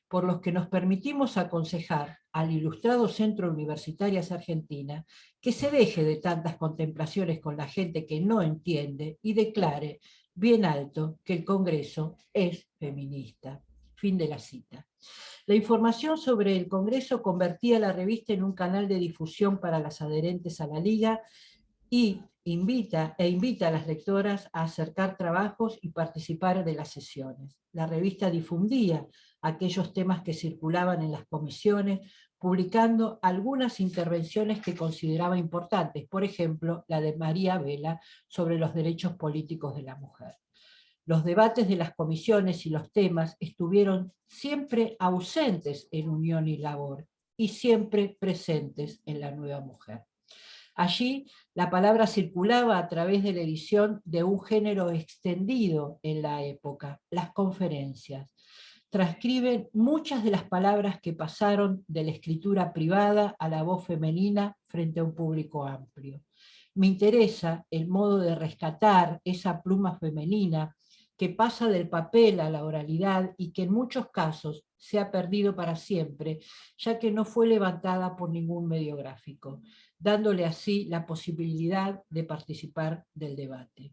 Speaker 3: Por los que nos permitimos aconsejar al ilustrado Centro Universitarias Argentina que se deje de tantas contemplaciones con la gente que no entiende y declare bien alto que el Congreso es feminista. Fin de la cita. La información sobre el Congreso convertía la revista en un canal de difusión para las adherentes a la Liga y invita a las lectoras a acercar trabajos y participar de las sesiones. La revista difundía aquellos temas que circulaban en las comisiones, publicando algunas intervenciones que consideraba importantes, por ejemplo, la de María Vela sobre los derechos políticos de la mujer. Los debates de las comisiones y los temas estuvieron siempre ausentes en Unión y Labor y siempre presentes en la nueva mujer. Allí la palabra circulaba a través de la edición de un género extendido en la época, las conferencias. Transcriben muchas de las palabras que pasaron de la escritura privada a la voz femenina frente a un público amplio. Me interesa el modo de rescatar esa pluma femenina que pasa del papel a la oralidad y que en muchos casos se ha perdido para siempre, ya que no fue levantada por ningún medio gráfico, dándole así la posibilidad de participar del debate.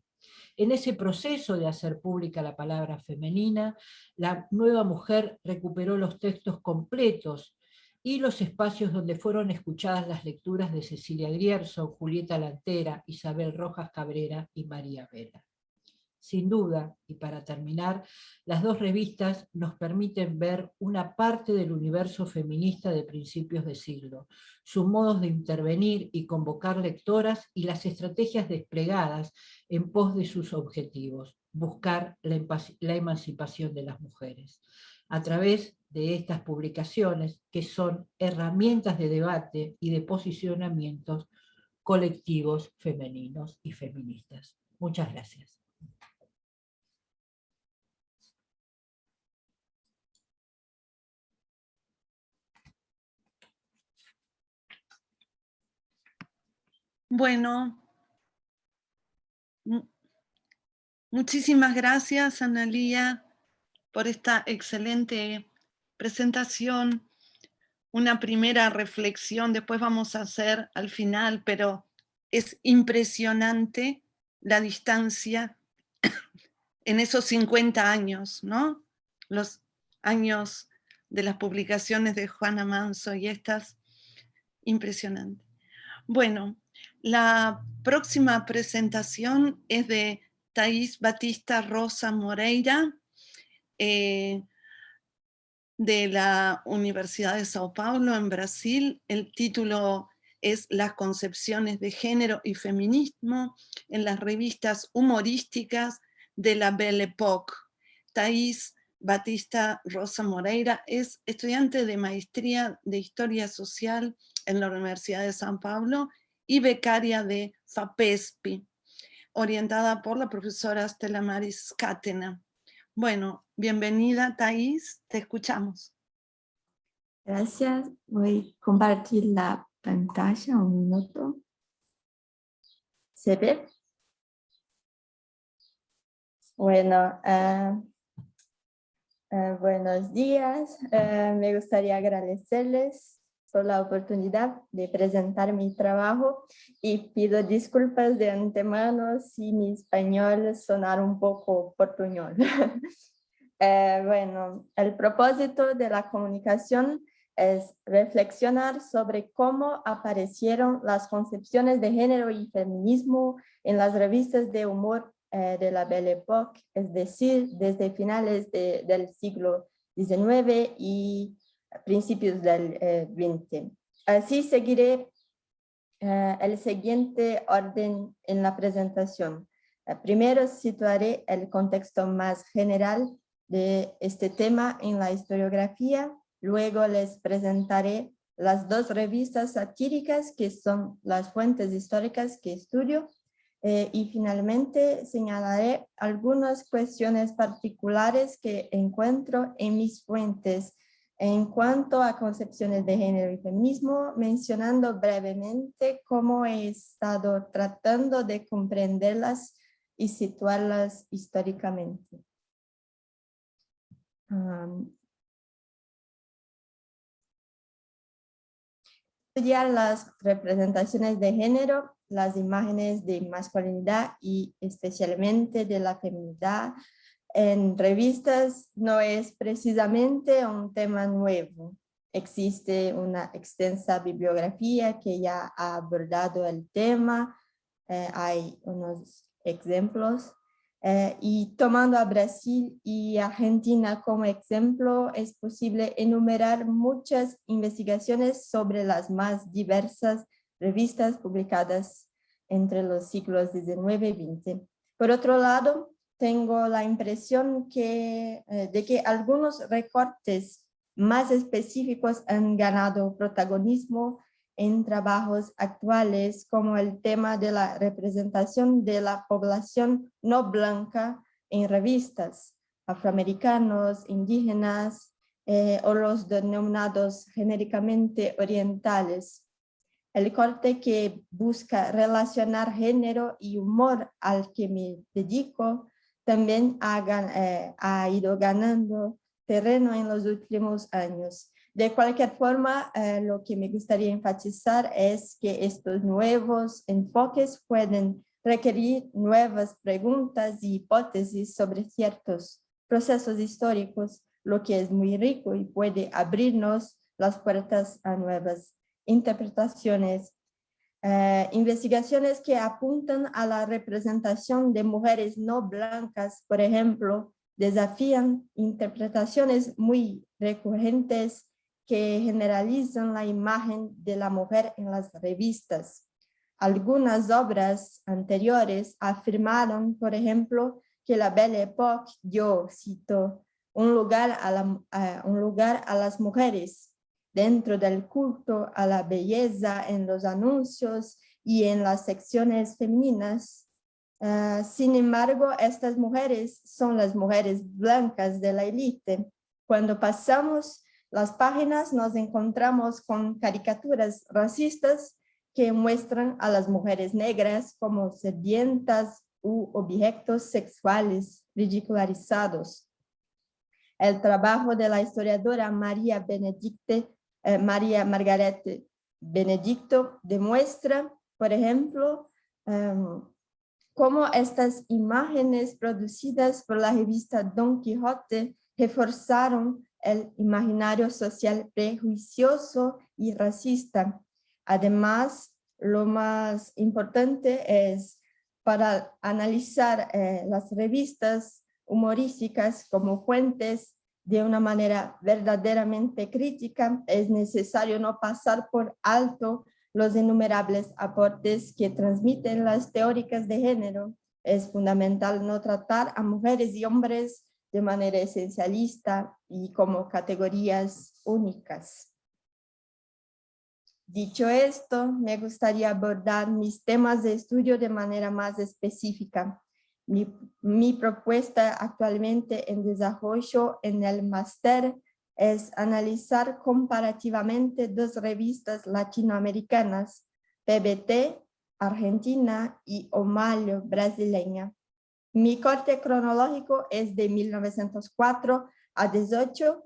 Speaker 3: En ese proceso de hacer pública la palabra femenina, la nueva mujer recuperó los textos completos y los espacios donde fueron escuchadas las lecturas de Cecilia Grierson, Julieta Lantera, Isabel Rojas Cabrera y María Vela. Sin duda, y para terminar, las dos revistas nos permiten ver una parte del universo feminista de principios de siglo, sus modos de intervenir y convocar lectoras y las estrategias desplegadas en pos de sus objetivos, buscar la emancipación de las mujeres. A través de estas publicaciones, que son herramientas de debate y de posicionamientos colectivos femeninos y feministas. Muchas gracias.
Speaker 1: Bueno, muchísimas gracias, Analía, por esta excelente presentación. Una primera reflexión, después vamos a hacer al final, pero es impresionante la distancia en esos 50 años, ¿no? Los años de las publicaciones de Juana Manso y estas, impresionante. Bueno, la próxima presentación es de Thais Batista Rosa Moreira, de la Universidad de Sao Paulo en Brasil. El título es Las concepciones de género y feminismo en las revistas humorísticas de la Belle Époque. Thais Batista Rosa Moreira es estudiante de maestría de Historia Social en la Universidad de São Paulo y becaria de FAPESP, orientada por la profesora Stella Maris Catena. Bueno, bienvenida, Thais, te escuchamos.
Speaker 4: Gracias. Voy a compartir la pantalla un minuto. ¿Se ve? Bueno, buenos días. Me gustaría agradecerles por la oportunidad de presentar mi trabajo y pido disculpas de antemano si mi español sonara un poco portuñol. Bueno, el propósito de la comunicación es reflexionar sobre cómo aparecieron las concepciones de género y feminismo en las revistas de humor de la Belle Époque, es decir, desde finales del siglo XIX y principios del XX. Así seguiré el siguiente orden en la presentación. Primero situaré el contexto más general de este tema en la historiografía. Luego les presentaré las dos revistas satíricas que son las fuentes históricas que estudio. Y finalmente señalaré algunas cuestiones particulares que encuentro en mis fuentes en cuanto a concepciones de género y feminismo, mencionando brevemente cómo he estado tratando de comprenderlas y situarlas históricamente. Estudiar las representaciones de género, las imágenes de masculinidad y especialmente de la feminidad en revistas no es precisamente un tema nuevo. Existe una extensa bibliografía que ya ha abordado el tema, hay unos ejemplos. Y tomando a Brasil y Argentina como ejemplo, es posible enumerar muchas investigaciones sobre las más diversas revistas publicadas entre los siglos XIX y XX. Por otro lado, tengo la impresión de que algunos recortes más específicos han ganado protagonismo en trabajos actuales, como el tema de la representación de la población no blanca en revistas, afroamericanos, indígenas o los denominados genéricamente orientales. El corte que busca relacionar género y humor al que me dedico también ha ido ganando terreno en los últimos años. De cualquier forma, lo que me gustaría enfatizar es que estos nuevos enfoques pueden requerir nuevas preguntas y hipótesis sobre ciertos procesos históricos, lo que es muy rico y puede abrirnos las puertas a nuevas interpretaciones. Investigaciones que apuntan a la representación de mujeres no blancas, por ejemplo, desafían interpretaciones muy recurrentes que generalizan la imagen de la mujer en las revistas. Algunas obras anteriores afirmaron, por ejemplo, que la Belle Époque dio, cito, un lugar a las mujeres dentro del culto a la belleza en los anuncios y en las secciones femeninas. Sin embargo, estas mujeres son las mujeres blancas de la élite. Cuando pasamos las páginas nos encontramos con caricaturas racistas que muestran a las mujeres negras como sirvientas u objetos sexuales ridicularizados. El trabajo de la historiadora María Margarete Benedicto demuestra, por ejemplo, cómo estas imágenes producidas por la revista Don Quijote reforzaron el imaginario social prejuicioso y racista. Además, lo más importante es para analizar las revistas humorísticas como fuentes de una manera verdaderamente crítica, es necesario no pasar por alto los innumerables aportes que transmiten las teóricas de género. Es fundamental no tratar a mujeres y hombres de manera esencialista y como categorías únicas. Dicho esto, me gustaría abordar mis temas de estudio de manera más específica. Mi propuesta actualmente en desarrollo en el máster es analizar comparativamente dos revistas latinoamericanas, PBT, Argentina y Omalho, brasileña. Mi corte cronológico es de 1904 a 18,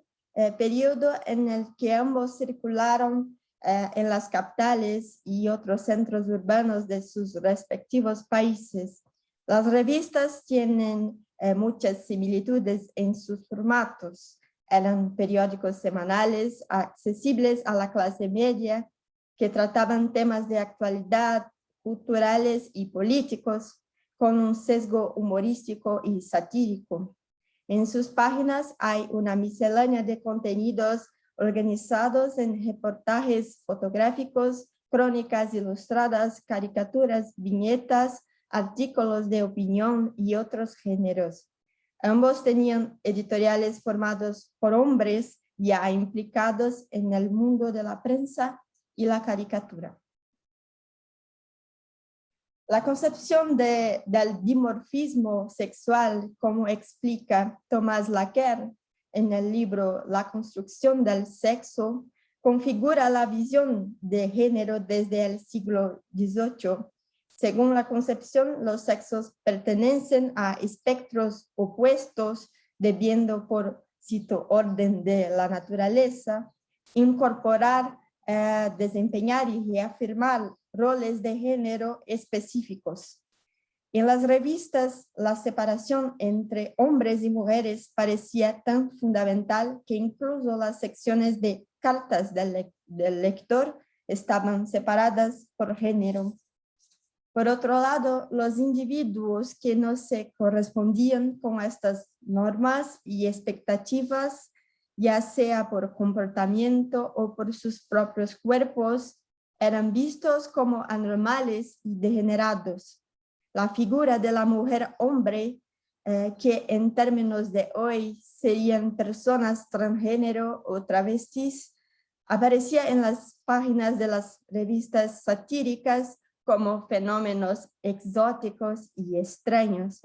Speaker 4: periodo en el que ambos circularon en las capitales y otros centros urbanos de sus respectivos países. Las revistas tienen muchas similitudes en sus formatos. Eran periódicos semanales accesibles a la clase media que trataban temas de actualidad, culturales y políticos con un sesgo humorístico y satírico. En sus páginas hay una miscelánea de contenidos organizados en reportajes fotográficos, crónicas ilustradas, caricaturas, viñetas, artículos de opinión y otros géneros. Ambos tenían editoriales formados por hombres ya implicados en el mundo de la prensa y la caricatura. La concepción del dimorfismo sexual, como explica Thomas Laqueur en el libro La construcción del sexo, configura la visión de género desde el siglo XVIII. Según la concepción, los sexos pertenecen a espectros opuestos, debiendo por, cito, orden de la naturaleza, incorporar, desempeñar y reafirmar roles de género específicos. En las revistas, la separación entre hombres y mujeres parecía tan fundamental que incluso las secciones de cartas del lector estaban separadas por género. Por otro lado, los individuos que no se correspondían con estas normas y expectativas, ya sea por comportamiento o por sus propios cuerpos, eran vistos como anormales y degenerados. La figura de la mujer hombre, que en términos de hoy serían personas transgénero o travestis, aparecía en las páginas de las revistas satíricas como fenómenos exóticos y extraños.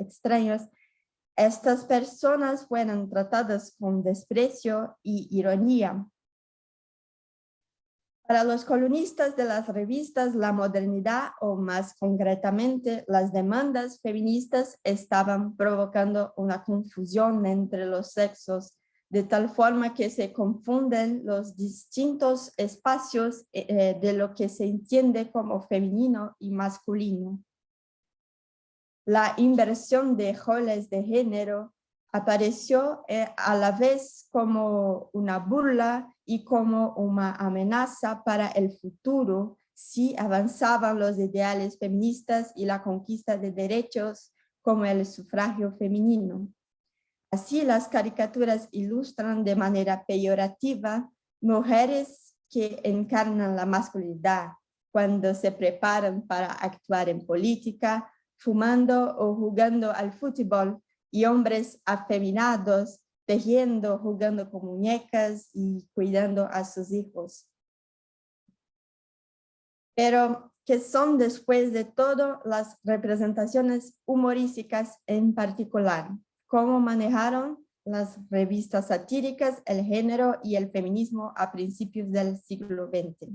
Speaker 4: Estas personas fueron tratadas con desprecio y ironía. Para los columnistas de las revistas, la modernidad, o más concretamente las demandas feministas, estaban provocando una confusión entre los sexos, de tal forma que se confunden los distintos espacios de lo que se entiende como femenino y masculino. La inversión de roles de género apareció a la vez como una burla y como una amenaza para el futuro si avanzaban los ideales feministas y la conquista de derechos como el sufragio femenino. Así, las caricaturas ilustran de manera peyorativa mujeres que encarnan la masculinidad cuando se preparan para actuar en política, fumando o jugando al fútbol, y hombres afeminados, tejiendo, jugando con muñecas y cuidando a sus hijos. Pero, ¿qué son después de todo las representaciones humorísticas en particular? ¿Cómo manejaron las revistas satíricas el género y el feminismo a principios del siglo XX?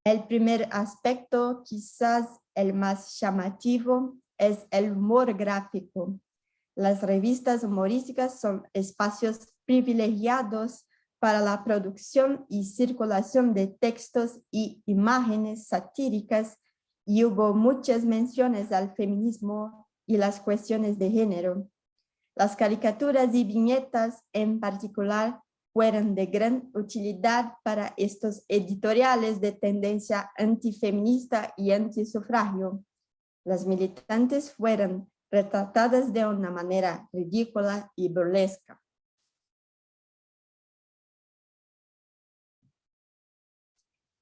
Speaker 4: El primer aspecto, quizás el más llamativo, es el humor gráfico. Las revistas humorísticas son espacios privilegiados para la producción y circulación de textos y imágenes satíricas, y hubo muchas menciones al feminismo y las cuestiones de género. Las caricaturas y viñetas en particular fueron de gran utilidad para estos editoriales de tendencia antifeminista y antisufragio. Las militantes fueron retratadas de una manera ridícula y burlesca.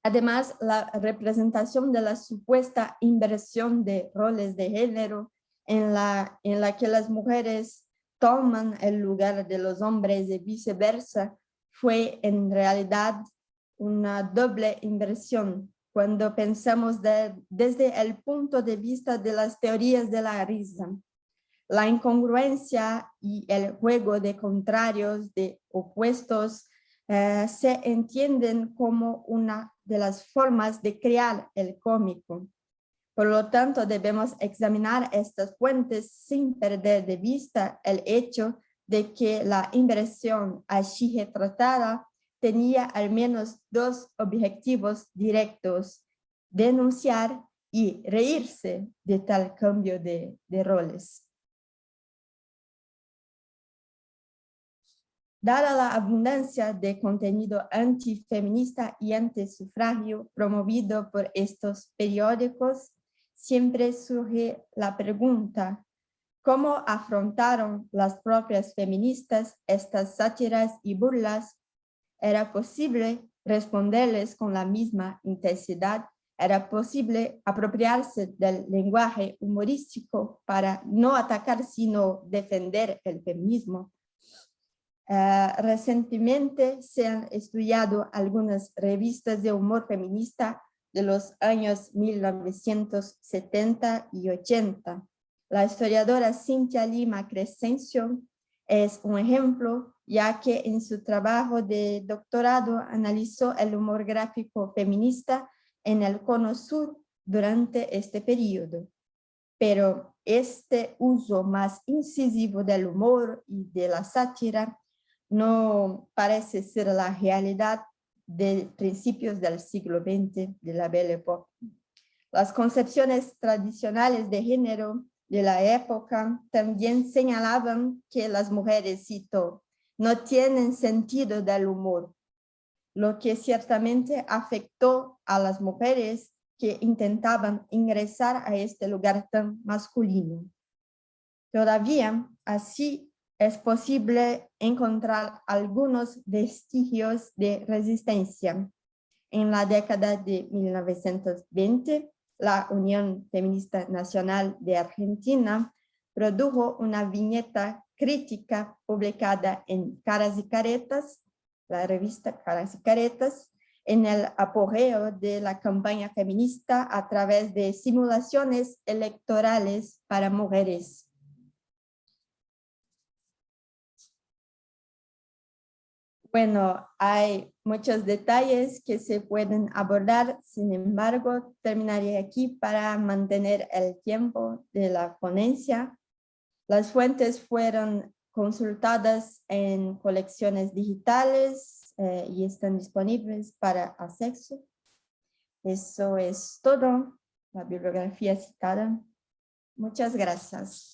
Speaker 4: Además, la representación de la supuesta inversión de roles de género en la que las mujeres toman el lugar de los hombres y viceversa fue en realidad una doble inversión cuando pensamos desde el punto de vista de las teorías de la risa. La incongruencia y el juego de contrarios, de opuestos, se entienden como una de las formas de crear el cómico. Por lo tanto, debemos examinar estas fuentes sin perder de vista el hecho de que la inversión allí retratada tenía al menos dos objetivos directos: denunciar y reírse de tal cambio de roles. Dada la abundancia de contenido antifeminista y antisufragio promovido por estos periódicos, siempre surge la pregunta: ¿cómo afrontaron las propias feministas estas sátiras y burlas? ¿Era posible responderles con la misma intensidad? ¿Era posible apropiarse del lenguaje humorístico para no atacar sino defender el feminismo? Recientemente se han estudiado algunas revistas de humor feminista de los años 1970 y 80. La historiadora Cynthia Lima Crescencio es un ejemplo, ya que en su trabajo de doctorado analizó el humor gráfico feminista en el Cono Sur durante este periodo. Pero este uso más incisivo del humor y de la sátira no parece ser la realidad de principios del siglo XX, de la Belle Époque. Las concepciones tradicionales de género de la época también señalaban que las mujeres, cito, no tienen sentido del humor, lo que ciertamente afectó a las mujeres que intentaban ingresar a este lugar tan masculino. Todavía así es posible encontrar algunos vestigios de resistencia. En la década de 1920, la Unión Feminista Nacional de Argentina produjo una viñeta crítica publicada en Caras y Caretas, la revista Caras y Caretas, en el apogeo de la campaña feminista a través de simulaciones electorales para mujeres. Bueno, hay muchos detalles que se pueden abordar, sin embargo, terminaré aquí para mantener el tiempo de la ponencia. Las fuentes fueron consultadas en colecciones digitales y están disponibles para acceso. Eso es todo, la bibliografía citada. Muchas gracias.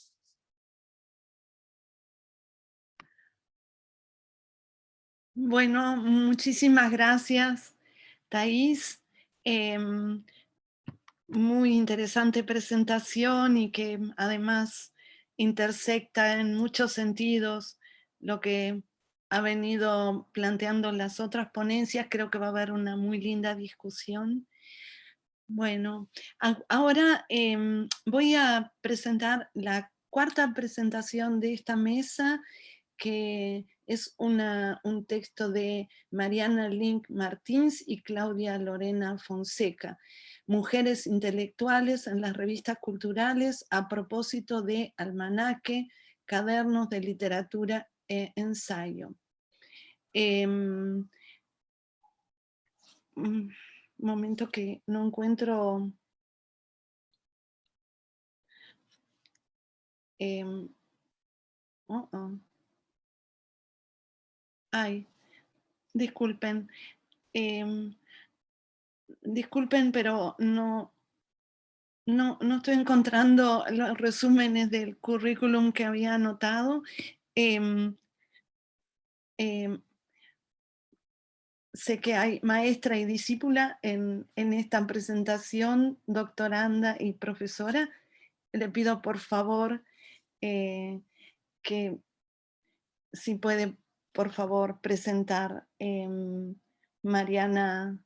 Speaker 1: Bueno, muchísimas gracias, Thais. Muy interesante presentación y que además intersecta en muchos sentidos lo que ha venido planteando las otras ponencias. Creo que va a haber una muy linda discusión. Bueno, ahora voy a presentar la cuarta presentación de esta mesa, que es un texto de Mariana Link Martins y Claudia Lorena Fonseca, Mujeres intelectuales en las revistas culturales a propósito de almanaque, cuadernos de literatura e ensayo. Un momento que no encuentro... Ay, disculpen. Disculpen, pero no estoy encontrando los resúmenes del currículum que había anotado. Sé que hay maestra y discípula en esta presentación, doctoranda y profesora. Le pido por favor que si puede, por favor, presentar Mariana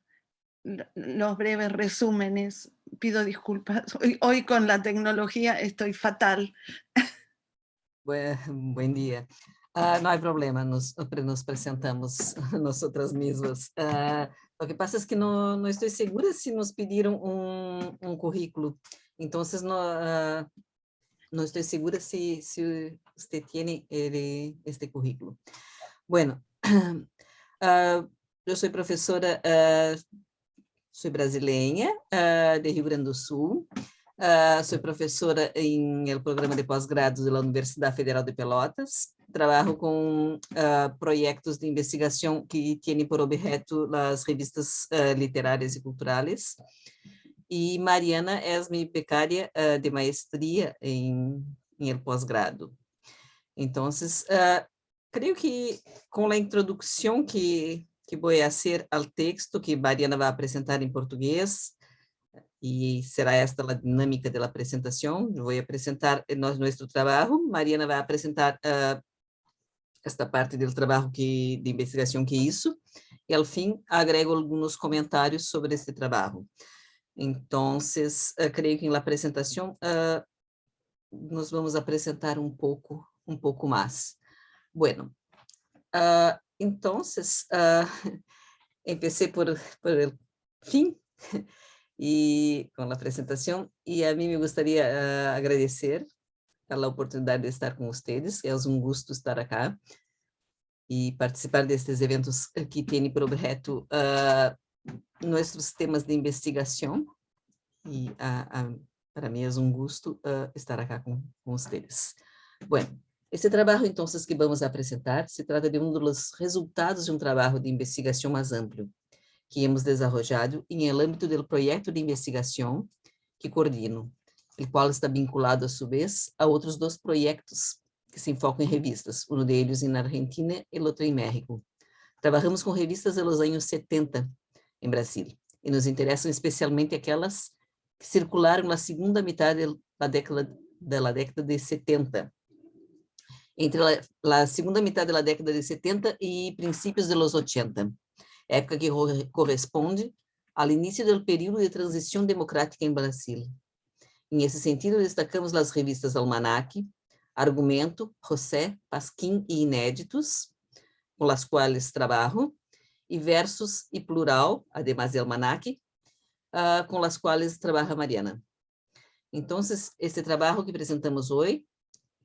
Speaker 1: los breves resúmenes. Pido disculpas, hoy con la tecnología estoy fatal.
Speaker 5: Buen día. No hay problema, nos presentamos nosotras mismas. Lo que pasa es que no estoy segura si nos pidieron un currículo, entonces no estoy segura si usted tiene este currículo. Bueno, yo soy profesora, soy brasileña, de Rio Grande do Sul. Soy profesora en el programa de posgrado de la Universidad Federal de Pelotas. Trabajo con proyectos de investigación que tienen por objeto las revistas literarias y culturales. Y Mariana es mi becaria de maestría en el posgrado. Entonces, creo que con la introducción que voy a hacer al texto que Mariana va a presentar en portugués, y será esta la dinámica de la presentación. Yo voy a presentar nuestro trabajo. Mariana va a presentar esta parte del trabajo de investigación que hizo, y al fin agrego algunos comentarios sobre este trabajo. Entonces, creo que en la presentación nos vamos a presentar un poco más. Bueno, entonces, empecé por el fin, y con la presentación, y a mí me gustaría agradecer a la oportunidad de estar con ustedes, que es un gusto estar acá y participar de estos eventos que tienen por objeto nuestros temas de investigación, y para mí es un gusto estar acá con ustedes. Bueno, este trabajo entonces que vamos a presentar se trata de uno de los resultados de un trabajo de investigación más amplio que hemos desarrollado en el ámbito del proyecto de investigación que coordino, el cual está vinculado a su vez a otros dos proyectos que se enfocan en revistas, uno de ellos en Argentina y el otro en México. Trabajamos con revistas de los años 70 en Brasil, y nos interesan especialmente aquelas que circularam na segunda metade da década de 70. Entre a segunda metade da década de 70 e princípios de los 80. Época que corresponde ao início do período de transição democrática em Brasil. Nesse sentido, destacamos as revistas Almanac, Argumento, José, Pasquim e Inéditos, com as quais trabalho, e Versos e Plural, además de Almanac, com as quais trabalha Mariana. Então, este trabalho que apresentamos hoje,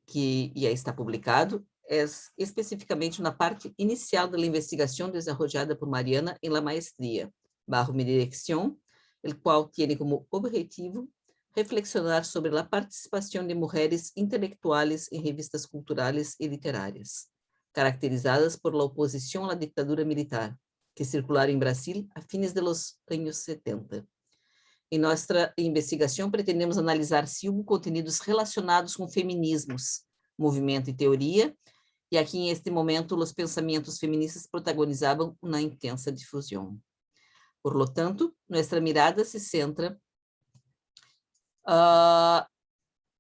Speaker 5: que já está publicado, é especificamente na parte inicial da investigação desenvolvida por Mariana em la maestria, bajo mi dirección, el qual tiene como objetivo reflexionar sobre a participação de mulheres intelectuales em revistas culturais e literárias, caracterizadas por la oposição à ditadura militar, que circularam em Brasil a fines de los anos 70. Em nossa investigação, pretendemos analisar se houve contenidos relacionados com feminismos, movimento e teoria, e aqui, em este momento, os pensamentos feministas protagonizavam uma intensa difusão. Por lo tanto, nossa mirada se centra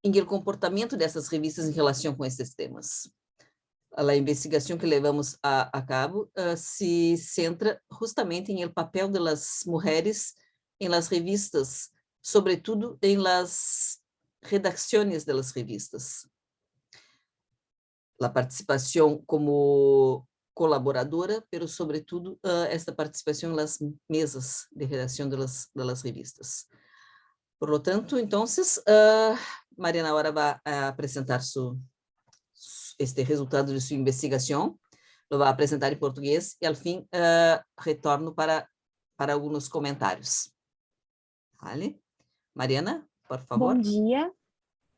Speaker 5: em el comportamento dessas revistas em relação com esses temas. A investigação que levamos a cabo se centra justamente em el papel das mulheres em las revistas, sobretudo em las redacciones de las revistas. A participação como colaboradora, pero sobretudo esta participação nas mesas de redação de las revistas. Por lo tanto, entonces, Mariana agora vai apresentar este resultado de sua investigação, lo vai apresentar em português e, ao fim, retorno para alguns comentários. Vale? Mariana, por favor.
Speaker 6: Bom dia.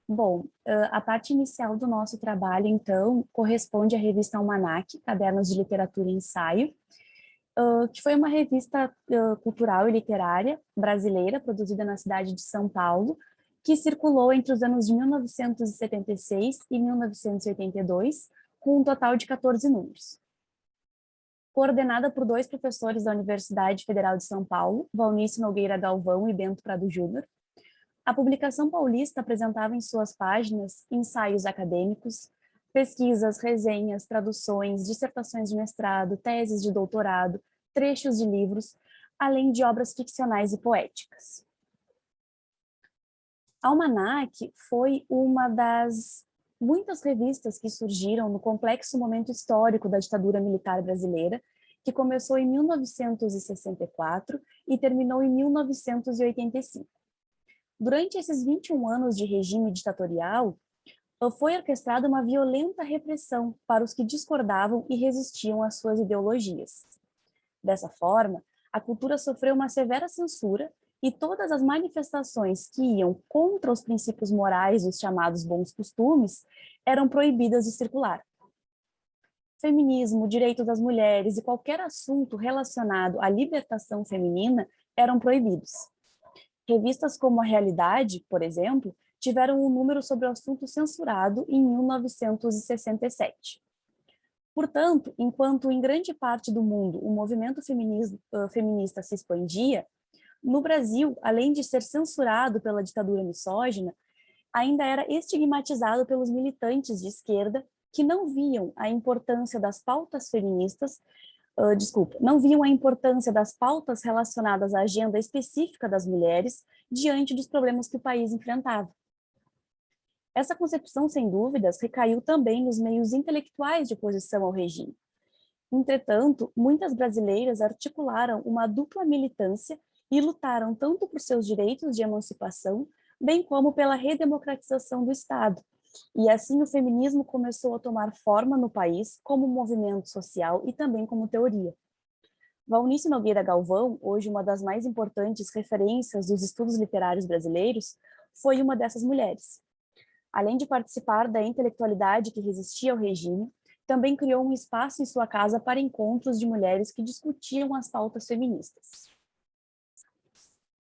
Speaker 6: Bom, a parte inicial do nosso trabalho, então, corresponde à revista Almanac, Cadernos de Literatura e Ensaio, que foi uma revista cultural e literária brasileira, produzida na cidade de São Paulo, que circulou entre os anos de 1976 e 1982, com um total de 14 números. Coordenada por dois professores da Universidade Federal de São Paulo, Valnício Nogueira Galvão e Bento Prado Júnior, a publicação paulista apresentava em suas páginas ensaios acadêmicos, pesquisas, resenhas, traduções, dissertações de mestrado, teses de doutorado, trechos de livros, além de obras ficcionais e poéticas. Almanac foi uma das muitas revistas que surgiram no complexo momento histórico da ditadura militar brasileira, que começou em 1964 e terminou em 1985. Durante esses 21 anos de regime ditatorial, foi orquestrada uma violenta repressão para os que discordavam e resistiam às suas ideologias. Dessa forma, a cultura sofreu uma severa censura e todas as manifestações que iam contra os princípios morais dos chamados bons costumes eram proibidas de circular. Feminismo, direitos das mulheres e qualquer assunto relacionado à libertação feminina eram proibidos. Revistas como A Realidade, por exemplo, tiveram um número sobre o assunto censurado em 1967. Portanto, enquanto em grande parte do mundo o movimento feminista se expandia, no Brasil, além de ser censurado pela ditadura misógina, ainda era estigmatizado pelos militantes de esquerda que não viam a importância das pautas feministas, não viam a importância das pautas relacionadas à agenda específica das mulheres diante dos problemas que o país enfrentava. Essa concepção, sem dúvidas, recaiu também nos meios intelectuais de oposição ao regime. Entretanto, muitas brasileiras articularam uma dupla militância e lutaram tanto por seus direitos de emancipação, bem como pela redemocratização do Estado. E assim o feminismo começou a tomar forma no país como movimento social e também como teoria. Valnice Nogueira Galvão, hoje uma das mais importantes referências dos estudos literários brasileiros, foi uma dessas mulheres. Além de participar da intelectualidade que resistia ao regime, também criou um espaço em sua casa para encontros de mulheres que discutiam as pautas feministas.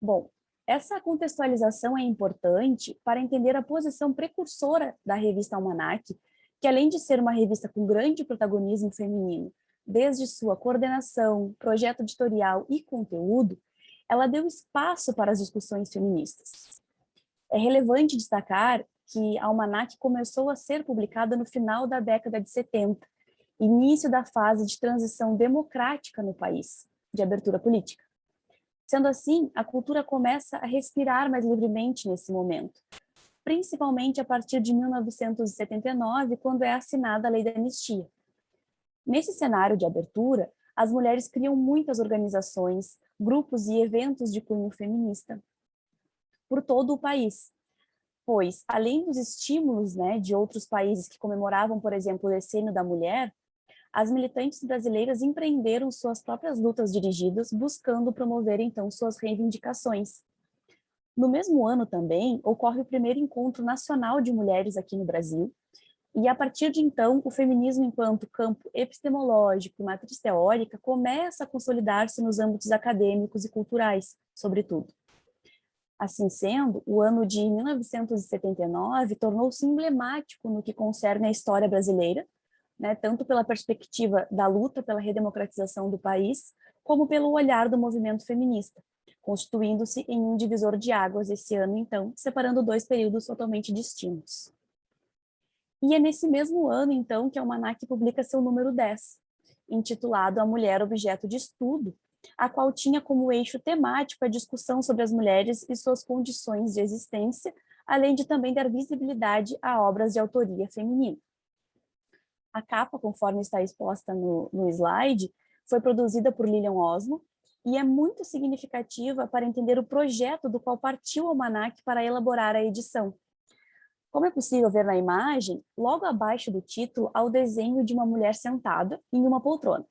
Speaker 6: Bom, essa contextualização é importante para entender a posição precursora da revista Almanac, que além de ser uma revista com grande protagonismo feminino, desde sua coordenação, projeto editorial e conteúdo, ela deu espaço para as discussões feministas. É relevante destacar que a Almanac começou a ser publicada no final da década de 70, início da fase de transição democrática no país, de abertura política. Sendo assim, a cultura começa a respirar mais livremente nesse momento, principalmente a partir de 1979, quando é assinada a Lei da Anistia. Nesse cenário de abertura, as mulheres criam muitas organizações, grupos e eventos de cunho feminista por todo o país, pois, além dos estímulos, de outros países que comemoravam, por exemplo, o Decênio da Mulher, as militantes brasileiras empreenderam suas próprias lutas dirigidas, buscando promover, então, suas reivindicações. No mesmo ano também, ocorre o primeiro encontro nacional de mulheres aqui no Brasil, e a partir de então, o feminismo enquanto campo epistemológico e matriz teórica começa a consolidar-se nos âmbitos acadêmicos e culturais, sobretudo. Assim sendo, o ano de 1979 tornou-se emblemático no que concerne à história brasileira, tanto pela perspectiva da luta pela redemocratização do país, como pelo olhar do movimento feminista, constituindo-se em um divisor de águas esse ano, então, separando dois períodos totalmente distintos. E é nesse mesmo ano, então, que a Almanac publica seu número 10, intitulado A Mulher Objeto de Estudo, a qual tinha como eixo temático a discussão sobre as mulheres e suas condições de existência, além de também dar visibilidade a obras de autoria feminina. A capa, conforme está exposta no slide, foi produzida por Lilian Osmo e é muito significativa para entender o projeto do qual partiu o Almanac para elaborar a edição. Como é possível ver na imagem, logo abaixo do título há o desenho de uma mulher sentada em uma poltrona,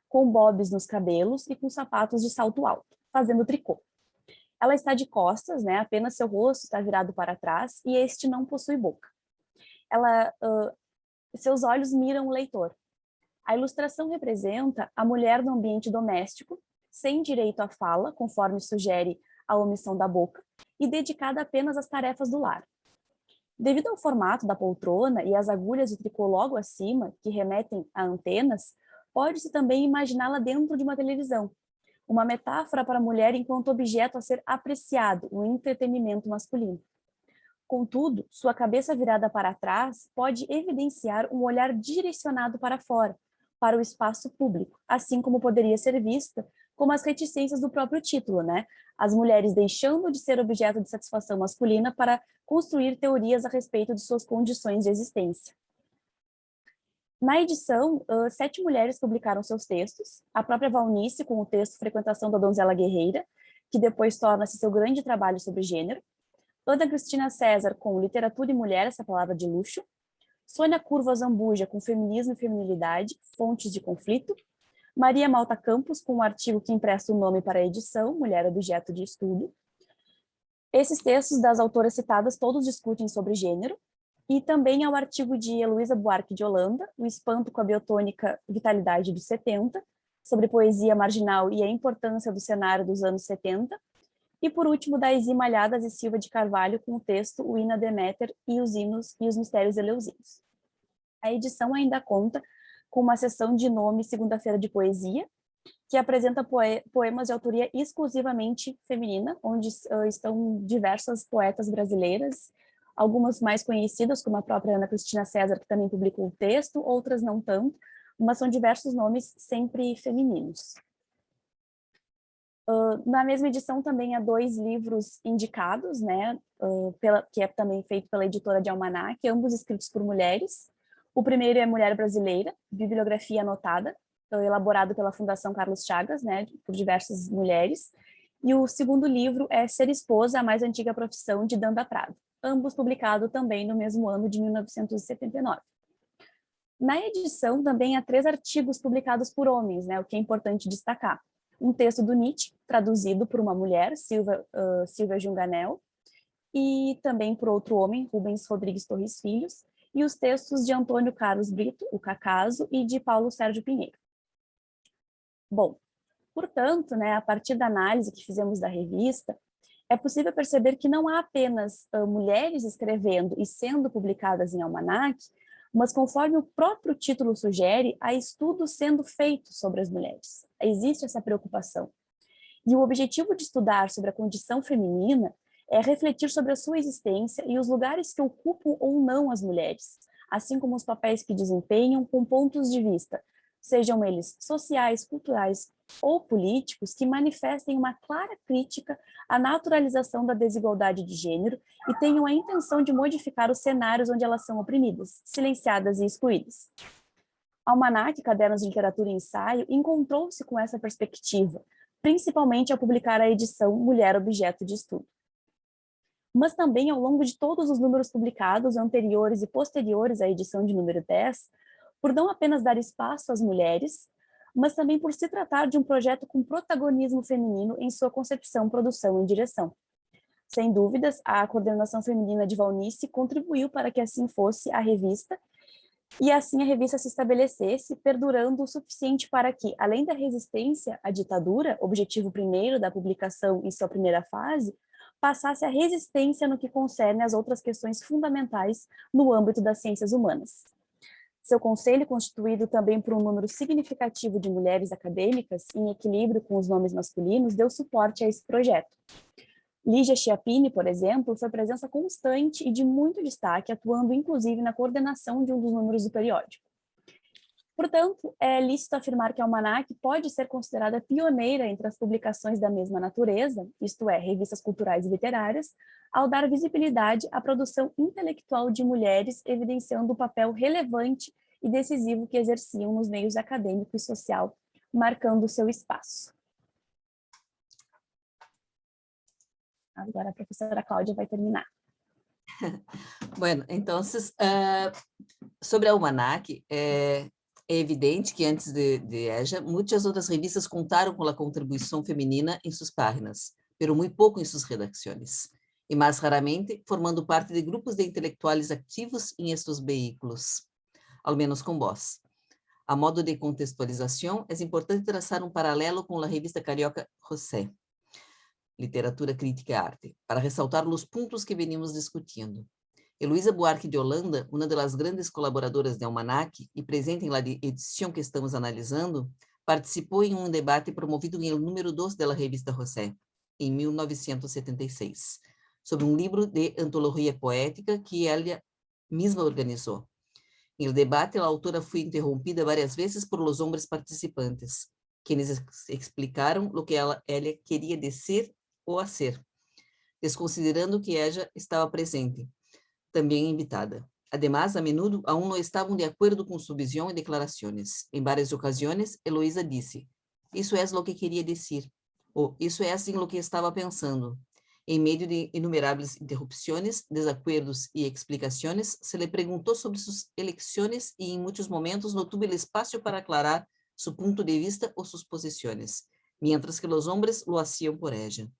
Speaker 6: com bobs nos cabelos e com sapatos de salto alto, fazendo tricô. Ela está de costas, apenas seu rosto está virado para trás e este não possui boca. Seus olhos miram o leitor. A ilustração representa a mulher no ambiente doméstico, sem direito à fala, conforme sugere a omissão da boca, e dedicada apenas às tarefas do lar. Devido ao formato da poltrona e às agulhas de tricô logo acima, que remetem a antenas, pode-se também imaginá-la dentro de uma televisão, uma metáfora para a mulher enquanto objeto a ser apreciado, um entretenimento masculino. Contudo, sua cabeça virada para trás pode evidenciar um olhar direcionado para fora, para o espaço público, assim como poderia ser vista como as reticências do próprio título, As mulheres deixando de ser objeto de satisfação masculina para construir teorias a respeito de suas condições de existência. Na edição, 7 mulheres publicaram seus textos, a própria Valnice com o texto Frequentação da Donzela Guerreira, que depois torna-se seu grande trabalho sobre gênero, Ana Cristina César com Literatura e Mulher, essa palavra de luxo, Sônia Curva Zambuja com Feminismo e Feminilidade, Fontes de Conflito, Maria Malta Campos com um artigo que empresta o nome para a edição, Mulher Objeto de Estudo, Esses textos das autoras citadas todos discutem sobre gênero, e também há o artigo de Heloísa Buarque de Holanda, O Espanto com a Biotônica Vitalidade dos 70, sobre poesia marginal e a importância do cenário dos anos 70, e por último da Izzy Malhadas e Silva de Carvalho com o texto O Hino a Deméter e os Hinos e os Mistérios Eleusinos. A edição ainda conta com uma seção de nome Segunda-feira de Poesia, que apresenta poemas de autoria exclusivamente feminina, onde estão diversas poetas brasileiras, algumas mais conhecidas, como a própria Ana Cristina César, que também publicou o texto, outras não tanto, mas são diversos nomes sempre femininos. Na mesma edição também há 2 livros indicados, né, que é também feito pela editora de Almanac, ambos escritos por mulheres. O primeiro é Mulher Brasileira, bibliografia anotada, elaborado pela Fundação Carlos Chagas, né, por diversas mulheres. E o segundo livro é Ser Esposa, a mais antiga profissão, de Danda Prado, ambos publicados também no mesmo ano de 1979. Na edição também há 3 artigos publicados por homens, né, o que é importante destacar. Um texto do Nietzsche, traduzido por uma mulher, Silvia Junganel, e também por outro homem, Rubens Rodrigues Torres Filhos, e os textos de Antônio Carlos Brito, o Cacaso, e de Paulo Sérgio Pinheiro. Bom, portanto, né, a partir da análise que fizemos da revista, é possível perceber que não há apenas mulheres escrevendo e sendo publicadas em Almanac, mas conforme o próprio título sugere, há estudos sendo feitos sobre as mulheres. Existe essa preocupação. E o objetivo de estudar sobre a condição feminina é refletir sobre a sua existência e os lugares que ocupam ou não as mulheres, assim como os papéis que desempenham com pontos de vista, sejam eles sociais, culturais ou políticos, que manifestem uma clara crítica à naturalização da desigualdade de gênero e tenham a intenção de modificar os cenários onde elas são oprimidas, silenciadas e excluídas. Almanac, Cadernos de Literatura e Ensaio, encontrou-se com essa perspectiva, principalmente ao publicar a edição Mulher Objeto de Estudo. Mas também ao longo de todos os números publicados, anteriores e posteriores à edição de número 10, por não apenas dar espaço às mulheres, mas também por se tratar de um projeto com protagonismo feminino em sua concepção, produção e direção. Sem dúvidas, a coordenação feminina de Valnice contribuiu para que assim fosse a revista, e assim a revista se estabelecesse, perdurando o suficiente para que, além da resistência à ditadura, objetivo primeiro da publicação em sua primeira fase, passasse a resistência no que concerne às outras questões fundamentais no âmbito das ciências humanas. Seu conselho, constituído também por um número significativo de mulheres acadêmicas, em equilíbrio com os nomes masculinos, deu suporte a esse projeto. Lígia Chiappini, por exemplo, foi presença constante e de muito destaque, atuando inclusive na coordenação de um dos números do periódico. Portanto, é lícito afirmar que a Almanac pode ser considerada pioneira entre as publicações da mesma natureza, isto é, revistas culturais e literárias, ao dar visibilidade à produção intelectual de mulheres, evidenciando o papel relevante e decisivo que exerciam nos meios acadêmico e social, marcando o seu espaço. Agora a professora Cláudia vai terminar.
Speaker 5: Bueno, entonces, sobre a Almanac, é evidente que antes de ella, muitas outras revistas contaram com a contribuição feminina em suas páginas, pero muito pouco em suas redacções, e mais raramente formando parte de grupos de intelectuais ativos em estes veículos, ao menos com voz. A modo de contextualização, é importante traçar um paralelo com a revista carioca José, Literatura, Crítica e Arte, para ressaltar os pontos que venimos discutindo. Heloísa Buarque de Holanda, uma das grandes colaboradoras de Almanac e presente na edição que estamos analisando, participou em um debate promovido no número 2 da revista José, em 1976, sobre um livro de antologia poética que ela mesma organizou. No debate, a autora foi interrompida várias vezes por los hombres participantes, quienes explicaram o que ela queria dizer ou hacer, desconsiderando que ella estava presente, também invitada. Además, a menudo, aún não estavam de acordo com sua visão e declarações. Em várias ocasiões, Heloísa disse, isso é o que queria dizer, ou isso é assim o que estava pensando. Em meio de inumeráveis interrupções, desacuerdos e explicações, se lhe perguntou sobre suas eleições e, em muitos momentos, não teve espaço para aclarar seu ponto de vista ou suas posições, mientras que os homens lo hacían por ella.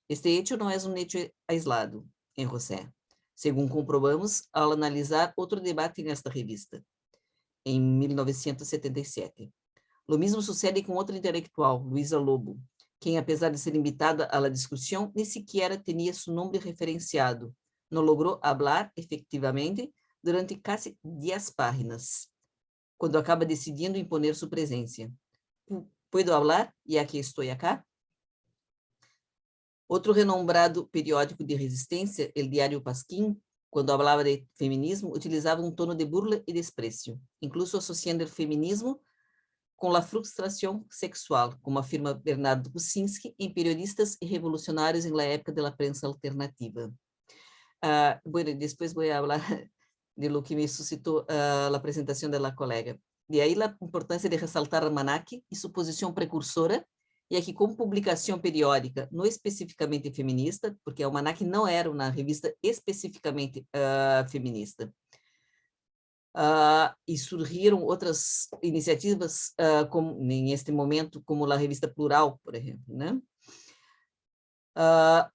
Speaker 5: Este hecho não é um hecho aislado em José, según comprobamos al analizar otro debate en esta revista, en 1977. Lo mismo sucede con otra intelectual, Luisa Lobo, quien, a pesar de ser invitada a la discusión, ni siquiera tenía su nombre referenciado. No logró hablar efectivamente durante casi 10 páginas, cuando acaba decidiendo imponer su presencia. ¿Puedo hablar? Y aquí estoy acá. Outro renombrado periódico de resistência, El Diário Pasquim, quando falava de feminismo, utilizava um tono de burla e desprezo, incluso associando o feminismo com a frustração sexual, como afirma Bernardo Kucinski em Periodistas e Revolucionários em la época da prensa alternativa. Bueno, depois vou falar de lo que me suscitou a apresentação da colega. De aí a importância de ressaltar Almanac e sua posição precursora, e aqui como publicação periódica, não especificamente feminista, porque a Almanac não era uma revista especificamente feminista. E surgiram outras iniciativas, como, neste momento, como a Revista Plural, por exemplo, né?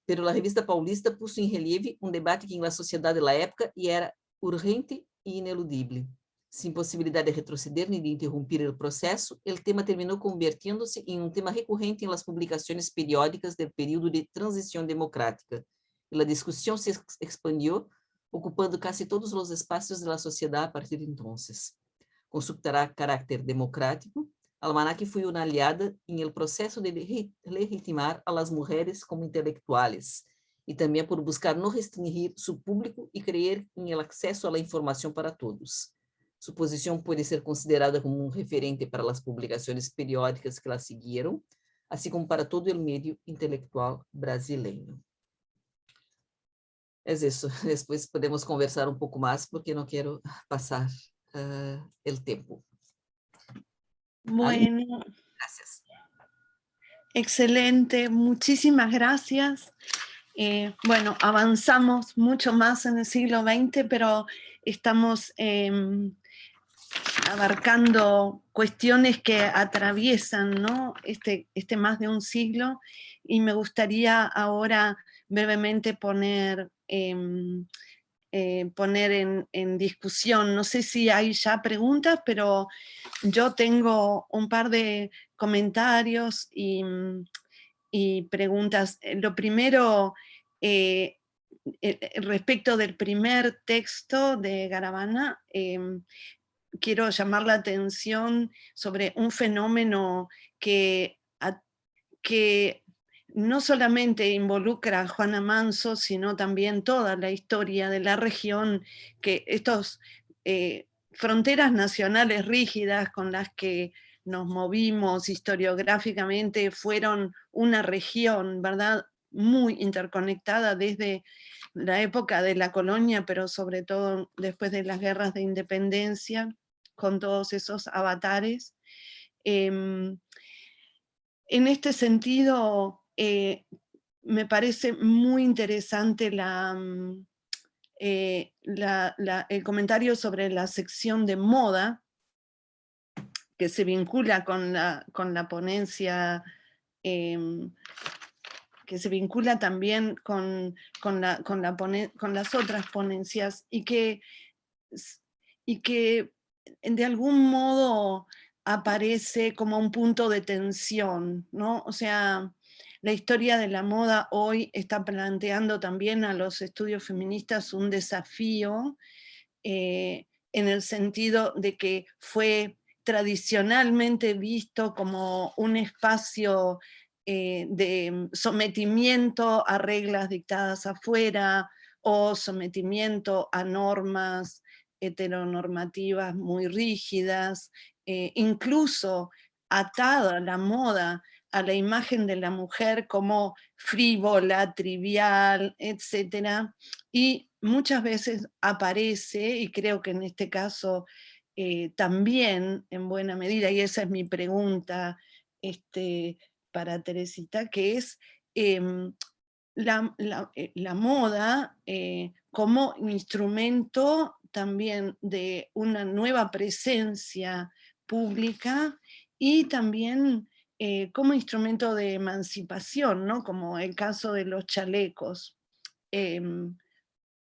Speaker 5: Pero a Revista Paulista puso em relieve um debate que na sociedade da época e era urgente e ineludível. Sem possibilidade de retroceder nem de interromper o processo, o tema terminou convertendo-se em um tema recorrente nas publicações periódicas do período de transição democrática. E a discussão se expandiu, ocupando quase todos os espaços da sociedade a partir de então. Com seu caráter democrático, Almanac foi uma aliada em el processo de legitimar a las mulheres como intelectuales, e também por buscar não restringir seu público e creer em el acesso à informação para todos. Sua posição pode ser considerada como um referente para as publicações periódicas que la seguiram, assim como para todo o meio intelectual brasileiro. É isso. Depois podemos conversar um pouco mais, porque não quero passar o tempo.
Speaker 1: Bueno,
Speaker 5: Gracias.
Speaker 1: Excelente, muchísimas gracias. Bueno, avanzamos mucho más en el siglo XX, pero estamos abarcando cuestiones que atraviesan, ¿no? este más de un siglo, y me gustaría ahora brevemente poner en discusión. No sé si hay ya preguntas, pero yo tengo un par de comentarios y preguntas. Lo primero, respecto del primer texto de Garavana, quiero llamar la atención sobre un fenómeno que no solamente involucra a Juana Manso, sino también toda la historia de la región, que estos fronteras nacionales rígidas con las que nos movimos historiográficamente fueron una región, ¿verdad?, muy interconectada desde la época de la colonia, pero sobre todo después de las guerras de independencia, con todos esos avatares. En este sentido, me parece muy interesante el comentario sobre la sección de moda, que se vincula con la ponencia, que se vincula también con las otras ponencias, y que de algún modo aparece como un punto de tensión, ¿no? O sea, la historia de la moda hoy está planteando también a los estudios feministas un desafío, en el sentido de que fue tradicionalmente visto como un espacio de sometimiento a reglas dictadas afuera, o sometimiento a normas heteronormativas muy rígidas, incluso atada la moda a la imagen de la mujer como frívola, trivial, etc. Y muchas veces aparece, y creo que en este caso también en buena medida, y esa es mi pregunta para Teresita, que es la moda como instrumento también de una nueva presencia pública, y también como instrumento de emancipación, ¿no? Como el caso de los chalecos.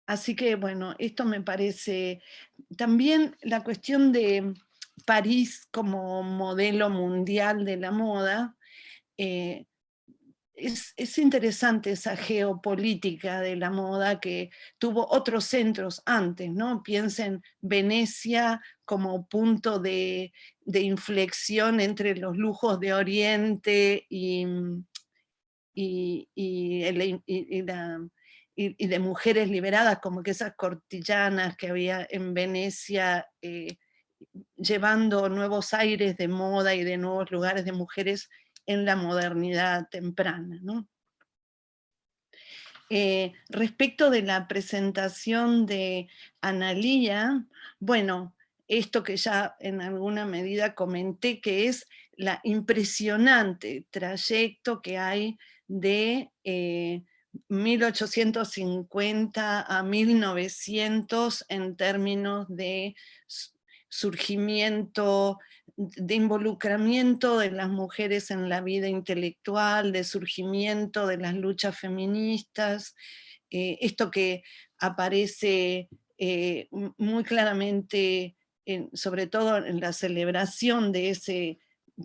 Speaker 1: Así que bueno, esto me parece también la cuestión de París como modelo mundial de la moda. Es interesante esa geopolítica de la moda que tuvo otros centros antes, ¿no? Piensen Venecia como punto de inflexión entre los lujos de Oriente y de mujeres liberadas, como que esas cortillanas que había en Venecia, llevando nuevos aires de moda y de nuevos lugares de mujeres en la modernidad temprana, ¿no? Respecto de la presentación de Analía, bueno, esto que ya en alguna medida comenté, que es la impresionante trayecto que hay de 1850 a 1900 en términos de surgimiento, de involucramiento de las mujeres en la vida intelectual, de surgimiento de las luchas feministas, esto que aparece muy claramente, sobre todo en la celebración de ese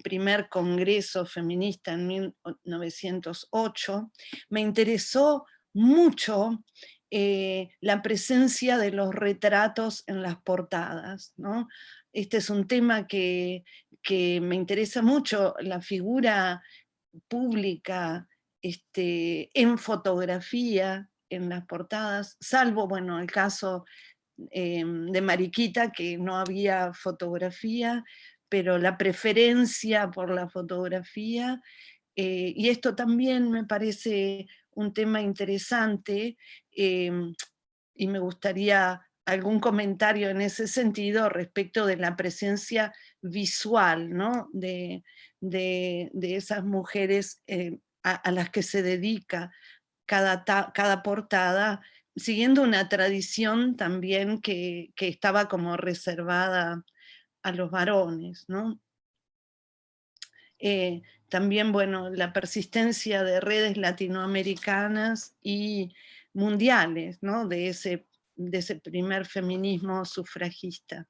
Speaker 1: primer congreso feminista en 1908, me interesó mucho la presencia de los retratos en las portadas, ¿no? Este es un tema que me interesa mucho, la figura pública en fotografía, en las portadas, salvo, bueno, el caso de Mariquita, que no había fotografía, pero la preferencia por la fotografía, y esto también me parece un tema interesante, y me gustaría algún comentario en ese sentido respecto de la presencia visual, ¿no? de esas mujeres a las que se dedica cada portada, siguiendo una tradición también que estaba como reservada a los varones, ¿no? También, bueno, la persistencia de redes latinoamericanas y mundiales, ¿no? de ese primer feminismo sufragista.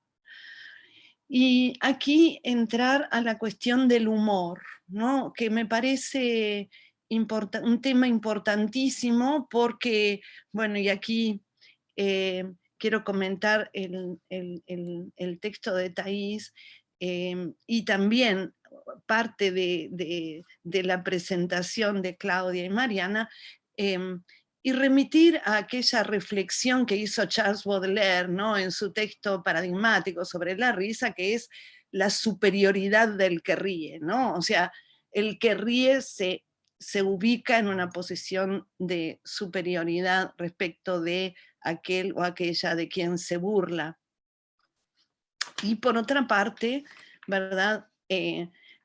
Speaker 1: Y aquí entrar a la cuestión del humor, ¿no? Que me parece un tema importantísimo porque, bueno, y aquí quiero comentar el texto de Thais, y también parte de la presentación de Claudia y Mariana, y remitir a aquella reflexión que hizo Charles Baudelaire, ¿no? En su texto paradigmático sobre la risa, que es la superioridad del que ríe, ¿no? O sea, el que ríe se ubica en una posición de superioridad respecto de aquel o aquella de quien se burla. Y por otra parte, ¿verdad?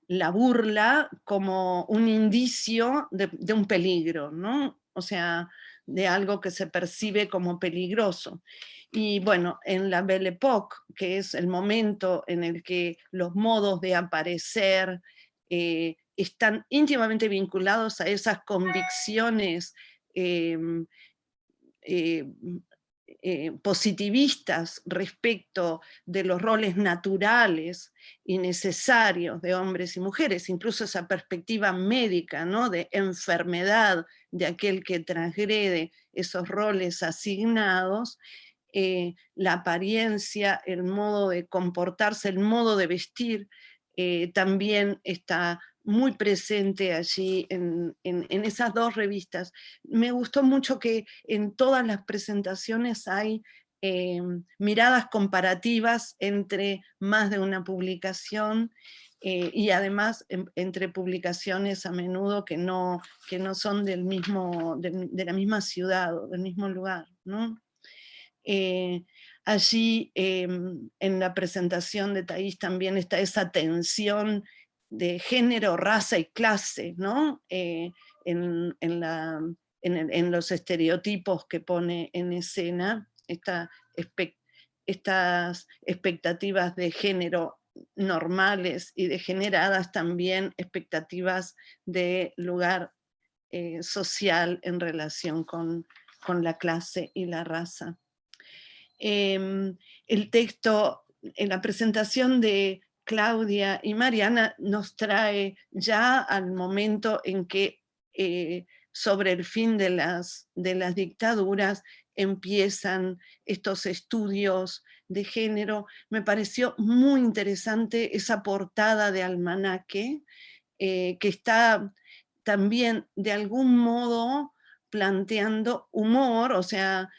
Speaker 1: La burla como un indicio de un peligro, ¿no? O sea, de algo que se percibe como peligroso. Y bueno, en la Belle Époque, que es el momento en el que los modos de aparecer están íntimamente vinculados a esas convicciones positivistas respecto de los roles naturales y necesarios de hombres y mujeres, incluso esa perspectiva médica, ¿no? De enfermedad de aquel que transgrede esos roles asignados, la apariencia, el modo de comportarse, el modo de vestir, también está muy presente allí en esas dos revistas. Me gustó mucho que en todas las presentaciones hay miradas comparativas entre más de una publicación, y además entre publicaciones a menudo que no son de la misma ciudad o del mismo lugar, ¿no? Allí en la presentación de Thais también está esa tensión de género, raza y clase, ¿no? En los estereotipos que pone en escena, estas expectativas de género normales y degeneradas también expectativas de lugar social en relación con la clase y la raza. El texto, en la presentación de Claudia y Mariana, nos trae ya al momento en que sobre el fin de las dictaduras empiezan estos estudios de género. Me pareció muy interesante esa portada de almanaque, que está también de algún modo planteando humor, o sea,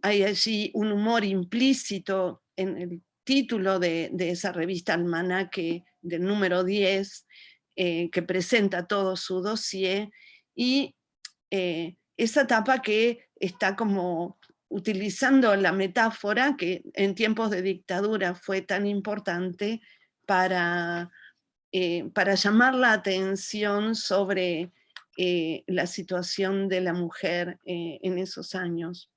Speaker 1: hay allí un humor implícito en el título de esa revista Almanaque del número 10, que presenta todo su dossier, y esa tapa que está como utilizando la metáfora que en tiempos de dictadura fue tan importante para llamar la atención sobre la situación de la mujer en esos años.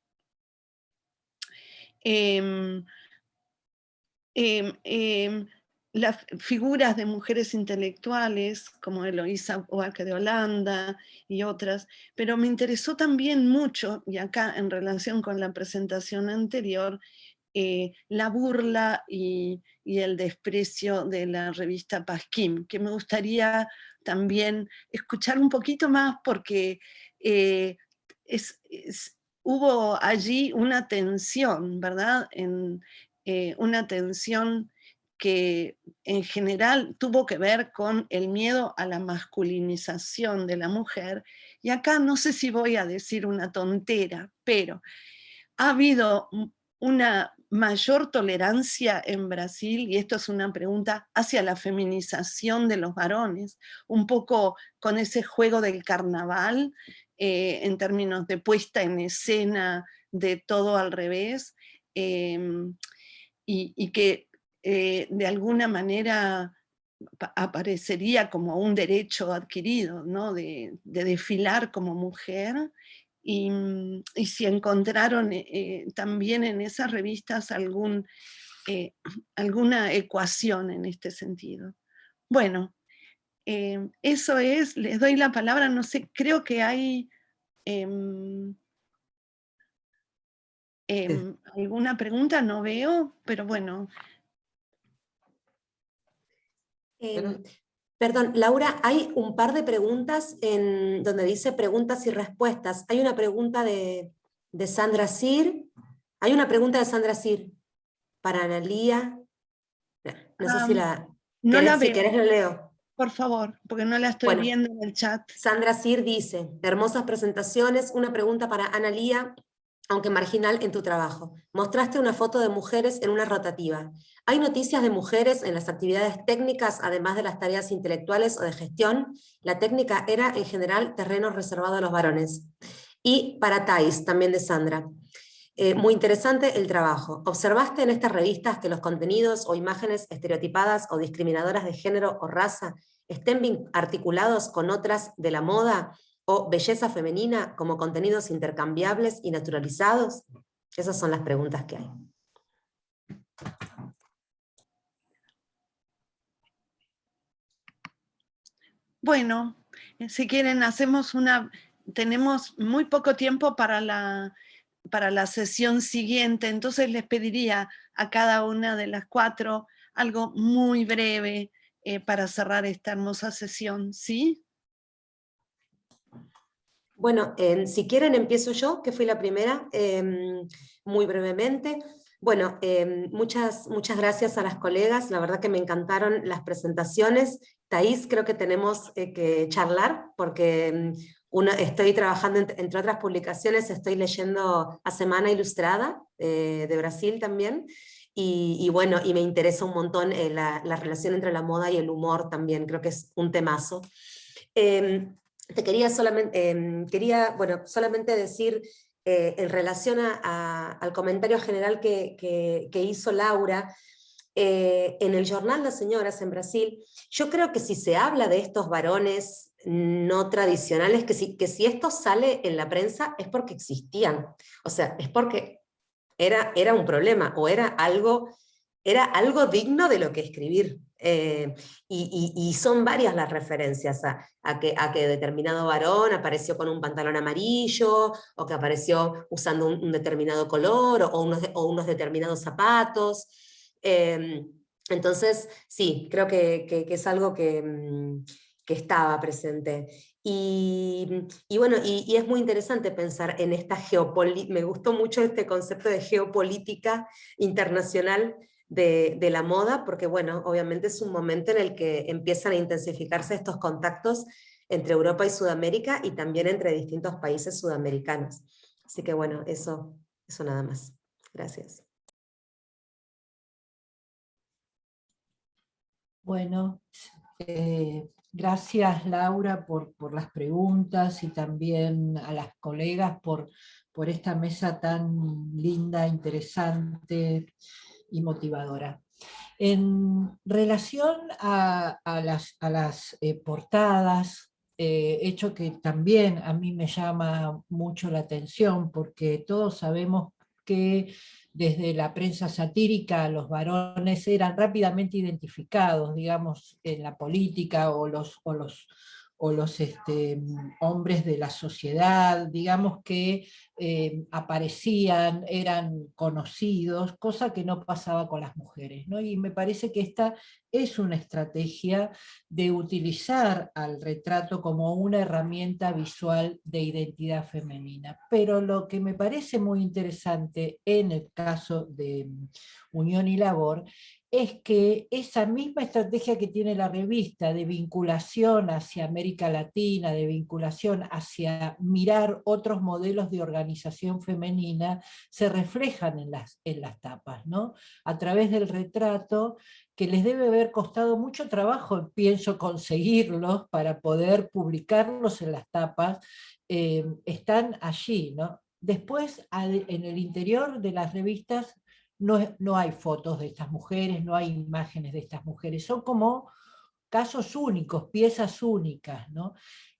Speaker 1: Las figuras de mujeres intelectuales como Eloísa Oarque de Holanda y otras, pero me interesó también mucho, y acá en relación con la presentación anterior, la burla y el desprecio de la revista Pasquim, que me gustaría también escuchar un poquito más, porque hubo allí una tensión, ¿verdad? Una tensión que en general tuvo que ver con el miedo a la masculinización de la mujer, y acá no sé si voy a decir una tontera, pero ha habido una mayor tolerancia en Brasil, y esto es una pregunta, hacia la feminización de los varones, un poco con ese juego del carnaval, en términos de puesta en escena de todo al revés, y que de alguna manera aparecería como un derecho adquirido, ¿no? de desfilar como mujer, y si encontraron también en esas revistas alguna ecuación en este sentido. Bueno, eso es, les doy la palabra, no sé, creo que hay alguna pregunta, no veo, pero bueno.
Speaker 2: Perdón, Laura, hay un par de preguntas en donde dice preguntas y respuestas. Hay una pregunta de Sandra Sir. Hay una pregunta de Sandra Sir para Analía. No sé si
Speaker 1: no la
Speaker 2: si
Speaker 1: veo.
Speaker 2: querés lo leo.
Speaker 1: Por favor, porque no la estoy viendo en el chat.
Speaker 2: Sandra Sir dice, hermosas presentaciones, una pregunta para Analía, aunque marginal en tu trabajo. Mostraste una foto de mujeres en una rotativa. ¿Hay noticias de mujeres en las actividades técnicas, además de las tareas intelectuales o de gestión? La técnica era, en general, terreno reservado a los varones. Y para Thais, también de Sandra. Muy interesante el trabajo. ¿Observaste en estas revistas que los contenidos o imágenes estereotipadas o discriminadoras de género o raza estén articulados con otras de la moda o belleza femenina como contenidos intercambiables y naturalizados? Esas son las preguntas que hay.
Speaker 1: Bueno, si quieren tenemos muy poco tiempo para la sesión siguiente, entonces les pediría a cada una de las cuatro algo muy breve para cerrar esta hermosa sesión, ¿sí?
Speaker 2: Bueno, si quieren empiezo yo, que fui la primera, muy brevemente. Bueno, muchas gracias a las colegas, la verdad que me encantaron las presentaciones. Thais, creo que tenemos que charlar, porque estoy trabajando, entre otras publicaciones, estoy leyendo A Semana Ilustrada, de Brasil también, y bueno, y me interesa un montón la relación entre la moda y el humor también, creo que es un temazo. Te quería solamente decir, en relación al comentario general que hizo Laura, en el Jornal das Señoras en Brasil, yo creo que si se habla de estos varones no tradicionales, que si esto sale en la prensa es porque existían, o sea, es porque era un problema, o era algo era algo digno de lo que escribir. Y son varias las referencias a que determinado varón apareció con un pantalón amarillo, o que apareció usando un determinado color, o unos determinados zapatos. Entonces, sí, creo que es algo que estaba presente. Y bueno, y es muy interesante pensar en esta geopolítica, me gustó mucho este concepto de geopolítica internacional de la moda, porque bueno, obviamente es un momento en el que empiezan a intensificarse estos contactos entre Europa y Sudamérica, y también entre distintos países sudamericanos. Así que bueno, eso nada más. Gracias.
Speaker 3: Bueno, gracias Laura por las preguntas, y también a las colegas por esta mesa tan linda, interesante y motivadora. En relación a las portadas, hecho que también a mí me llama mucho la atención, porque todos sabemos que desde la prensa satírica los varones eran rápidamente identificados, digamos, en la política, o los hombres de la sociedad, digamos, que aparecían, eran conocidos, cosa que no pasaba con las mujeres, ¿no? Y me parece que esta es una estrategia de utilizar al retrato como una herramienta visual de identidad femenina. Pero lo que me parece muy interesante en el caso de Unión y Labor es que esa misma estrategia que tiene la revista de vinculación hacia América Latina, de vinculación hacia mirar otros modelos de organización femenina, se reflejan en las tapas, ¿no? A través del retrato, que les debe haber costado mucho trabajo, pienso, conseguirlos para poder publicarlos en las tapas, están allí, ¿no? Después, en el interior de las revistas, no hay fotos de estas mujeres, no hay imágenes de estas mujeres, son como casos únicos, piezas únicas, ¿no?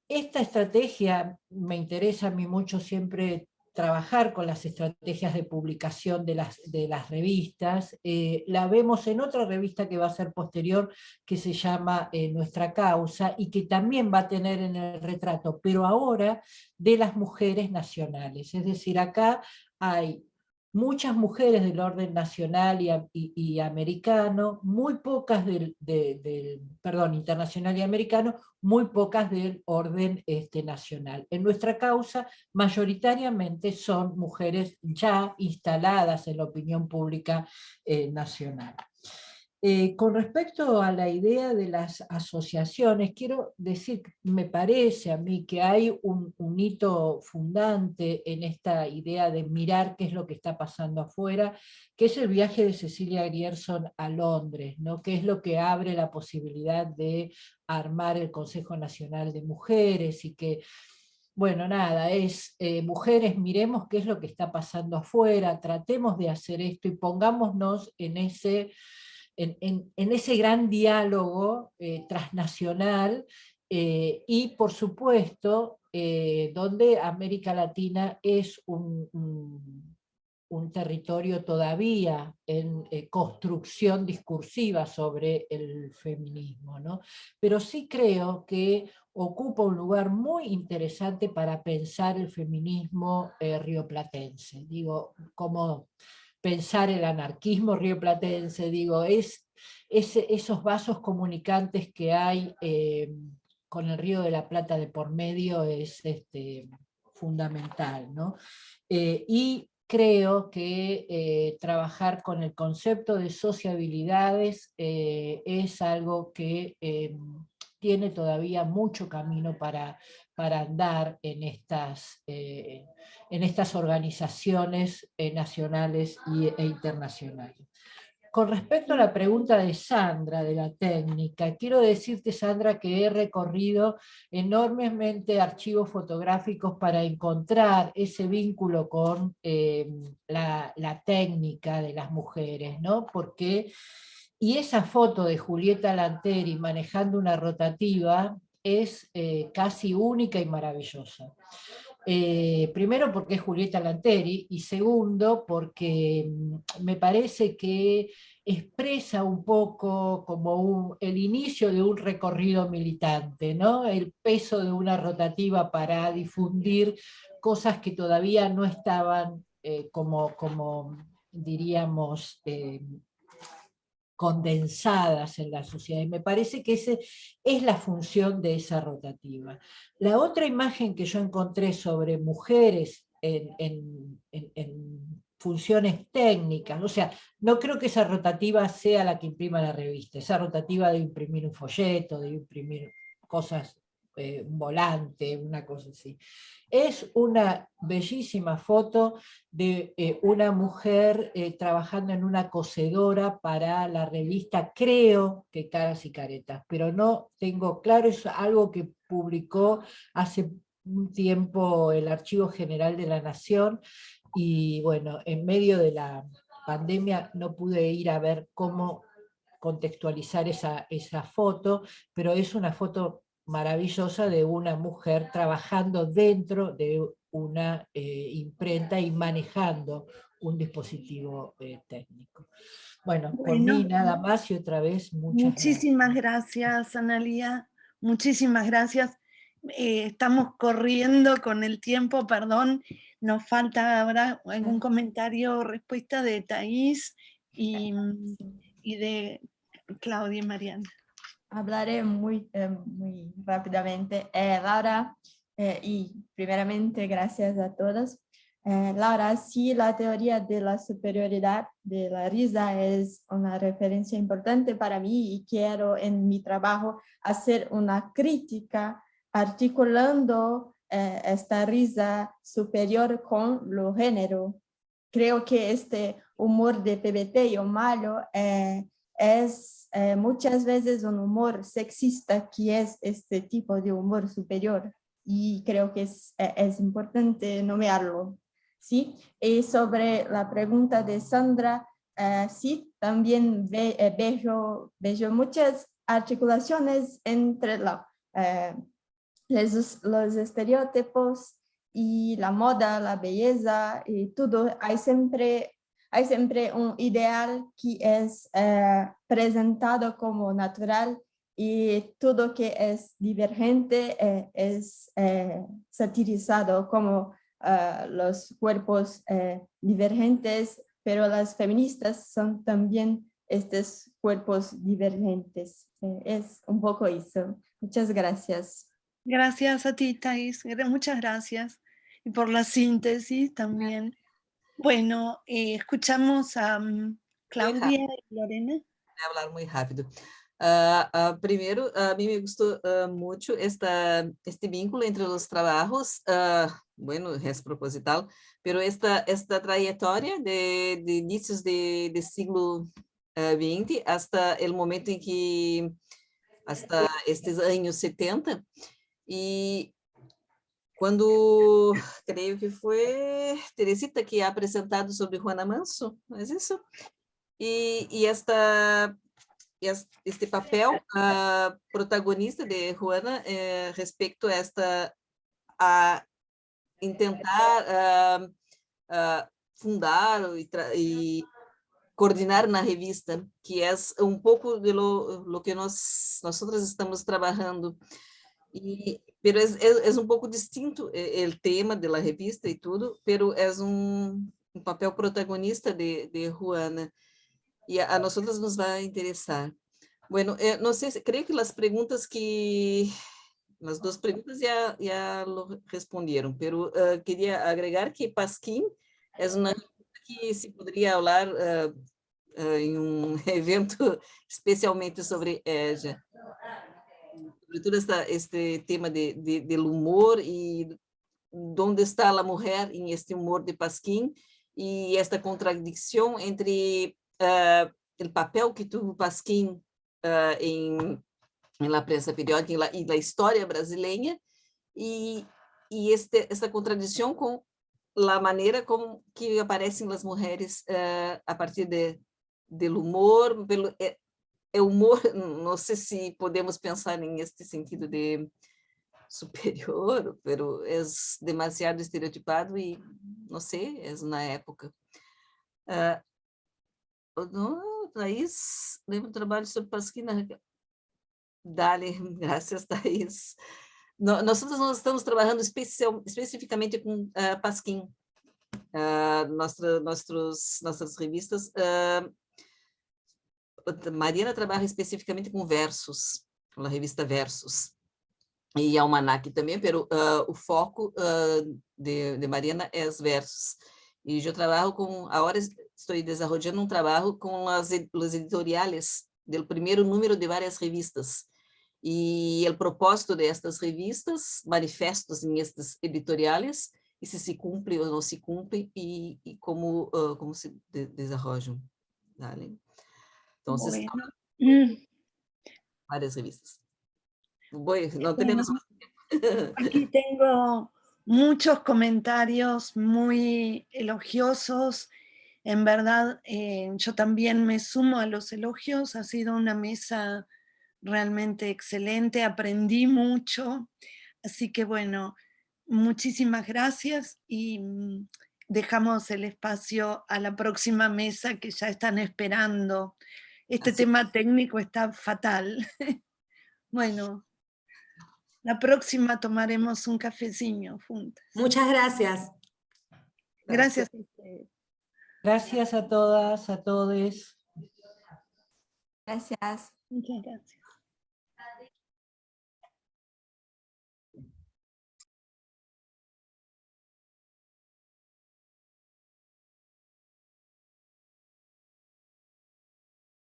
Speaker 3: Esta estrategia me interesa a mí mucho siempre trabajar con las estrategias de publicación de las revistas. La vemos en otra revista que va a ser posterior, que se llama Nuestra Causa, y que también va a tener en el retrato, pero ahora de las mujeres nacionales. Es decir, acá hay muchas mujeres del orden nacional y americano, muy pocas perdón, internacional y americano, muy pocas del orden nacional. En Nuestra Causa, mayoritariamente son mujeres ya instaladas en la opinión pública nacional. Con respecto a la idea de las asociaciones, quiero decir, me parece a mí que hay un hito fundante en esta idea de mirar qué es lo que está pasando afuera, que es el viaje de Cecilia Grierson a Londres, ¿no? Que es lo que abre la posibilidad de armar el Consejo Nacional de Mujeres, y que, bueno, nada, es mujeres, miremos qué es lo que está pasando afuera, tratemos de hacer esto y pongámonos en ese gran diálogo transnacional, y por supuesto donde América Latina es un territorio todavía en construcción discursiva sobre el feminismo, ¿no? Pero sí creo que ocupa un lugar muy interesante para pensar el feminismo rioplatense. Digo, como pensar el anarquismo rioplatense, digo, esos vasos comunicantes que hay con el Río de la Plata de por medio es fundamental, ¿no? Y creo que trabajar con el concepto de sociabilidades es algo que tiene todavía mucho camino para andar en estas organizaciones nacionales e internacionales. Con respecto a la pregunta de Sandra, de la técnica, quiero decirte, Sandra, que he recorrido enormemente archivos fotográficos para encontrar ese vínculo con la técnica de las mujeres, ¿no? Y esa foto de Julieta Lanteri manejando una rotativa es casi única y maravillosa. Primero porque es Julieta Lanteri, y segundo porque me parece que expresa un poco como el inicio de un recorrido militante, ¿no? El peso de una rotativa para difundir cosas que todavía no estaban como diríamos, condensadas en la sociedad. Y me parece que esa es la función de esa rotativa. La otra imagen que yo encontré sobre mujeres en funciones técnicas, o sea, no creo que esa rotativa sea la que imprima la revista, esa rotativa de imprimir un folleto, de imprimir cosas, un volante, una cosa así. Es una bellísima foto de una mujer trabajando en una cocedora para la revista, creo que Caras y Caretas, pero no tengo claro, es algo que publicó hace un tiempo el Archivo General de la Nación, y bueno, en medio de la pandemia no pude ir a ver cómo contextualizar esa foto, pero es una foto maravillosa de una mujer trabajando dentro de una imprenta y manejando un dispositivo técnico. Bueno, por mí
Speaker 1: Bueno,
Speaker 3: nada más, y otra vez muchas gracias.
Speaker 1: muchísimas gracias, Analía. Muchísimas gracias. Estamos corriendo con el tiempo, perdón. Nos falta ahora algún comentario o respuesta de Thais y de Claudia y Mariana.
Speaker 4: Hablaré muy rápidamente. Laura, y primeramente gracias a todos. Laura, sí, la teoría de la superioridad de la risa es una referencia importante para mí y quiero en mi trabajo hacer una crítica articulando esta risa superior con lo género. Creo que este humor de PBT y O'Malley es muchas veces un humor sexista, que es este tipo de humor superior, y creo que es importante nomearlo. ¿Sí? Y sobre la pregunta de Sandra, sí, también veo muchas articulaciones entre los estereotipos y la moda, la belleza y todo. Hay siempre un ideal que es presentado como natural, y todo que es divergente es satirizado como los cuerpos divergentes, pero las feministas son también estos cuerpos divergentes. Es un poco eso. Muchas gracias.
Speaker 1: Gracias a ti, Thais. Muchas gracias. Y por la síntesis también. Bueno, escuchamos a Claudia y Lorena.
Speaker 5: Voy a hablar muy rápido. Primero, a mí me gustó mucho este vínculo entre los trabajos, bueno, es proposital, pero esta trayectoria de inicios de siglo XX hasta el momento en que, hasta estes años 70, y quando, creio que foi Teresita que ha apresentado sobre Juana Manso, não é isso? E este papel protagonista de Juana respeito a intentar fundar e coordenar na revista, que é pouco de lo que nós estamos trabalhando. Pero es un poco distinto el tema de la revista y todo, pero es un papel protagonista de Juana, y a nosotros nos va a interesar. Bueno, no sé, creo que las dos preguntas ya lo respondieron, pero quería agregar que Pasquín es una que se podría hablar en un evento especialmente sobre ella. Sobretudo este tema del humor y dónde está la mujer en este humor de Pasquín, y esta contradicción entre el papel que tuvo Pasquín en la prensa periódica y la historia brasileña, y esta contradicción con la manera como que aparecen las mujeres a partir del humor, el humor, não sei se podemos pensar em este sentido de superior, pero é demasiado estereotipado e não sei, é na época. Thaís, lembra o trabalho sobre Pasquim na... Dale, graças, Thaís. Nós estamos trabalhando especificamente com Pasquim. Nossas revistas. Mariana trabalha especificamente com Versos, com a revista Versos. E Almanac também, pero o foco de Mariana é os versos. E eu trabalho agora estou desenvolvendo trabalho com os editoriais do primeiro número de várias revistas. E o propósito destas revistas, manifestos em estes editoriais, e se cumpre ou não se cumpre, e como se desenvolvem. Vale? Então,
Speaker 1: Bueno.
Speaker 5: Várias revistas. No tenemos más tiempo.
Speaker 1: Aquí tengo muchos comentarios muy elogiosos. En verdad, yo también me sumo a los elogios. Ha sido una mesa realmente excelente, aprendí mucho. Así que bueno, muchísimas gracias y dejamos el espacio a la próxima mesa que ya están esperando. Este tema técnico está fatal. Bueno, la próxima tomaremos un cafecillo juntas.
Speaker 7: Muchas gracias.
Speaker 1: Gracias a ustedes.
Speaker 3: Gracias a todas, a todos.
Speaker 4: Gracias.
Speaker 1: Muchas gracias.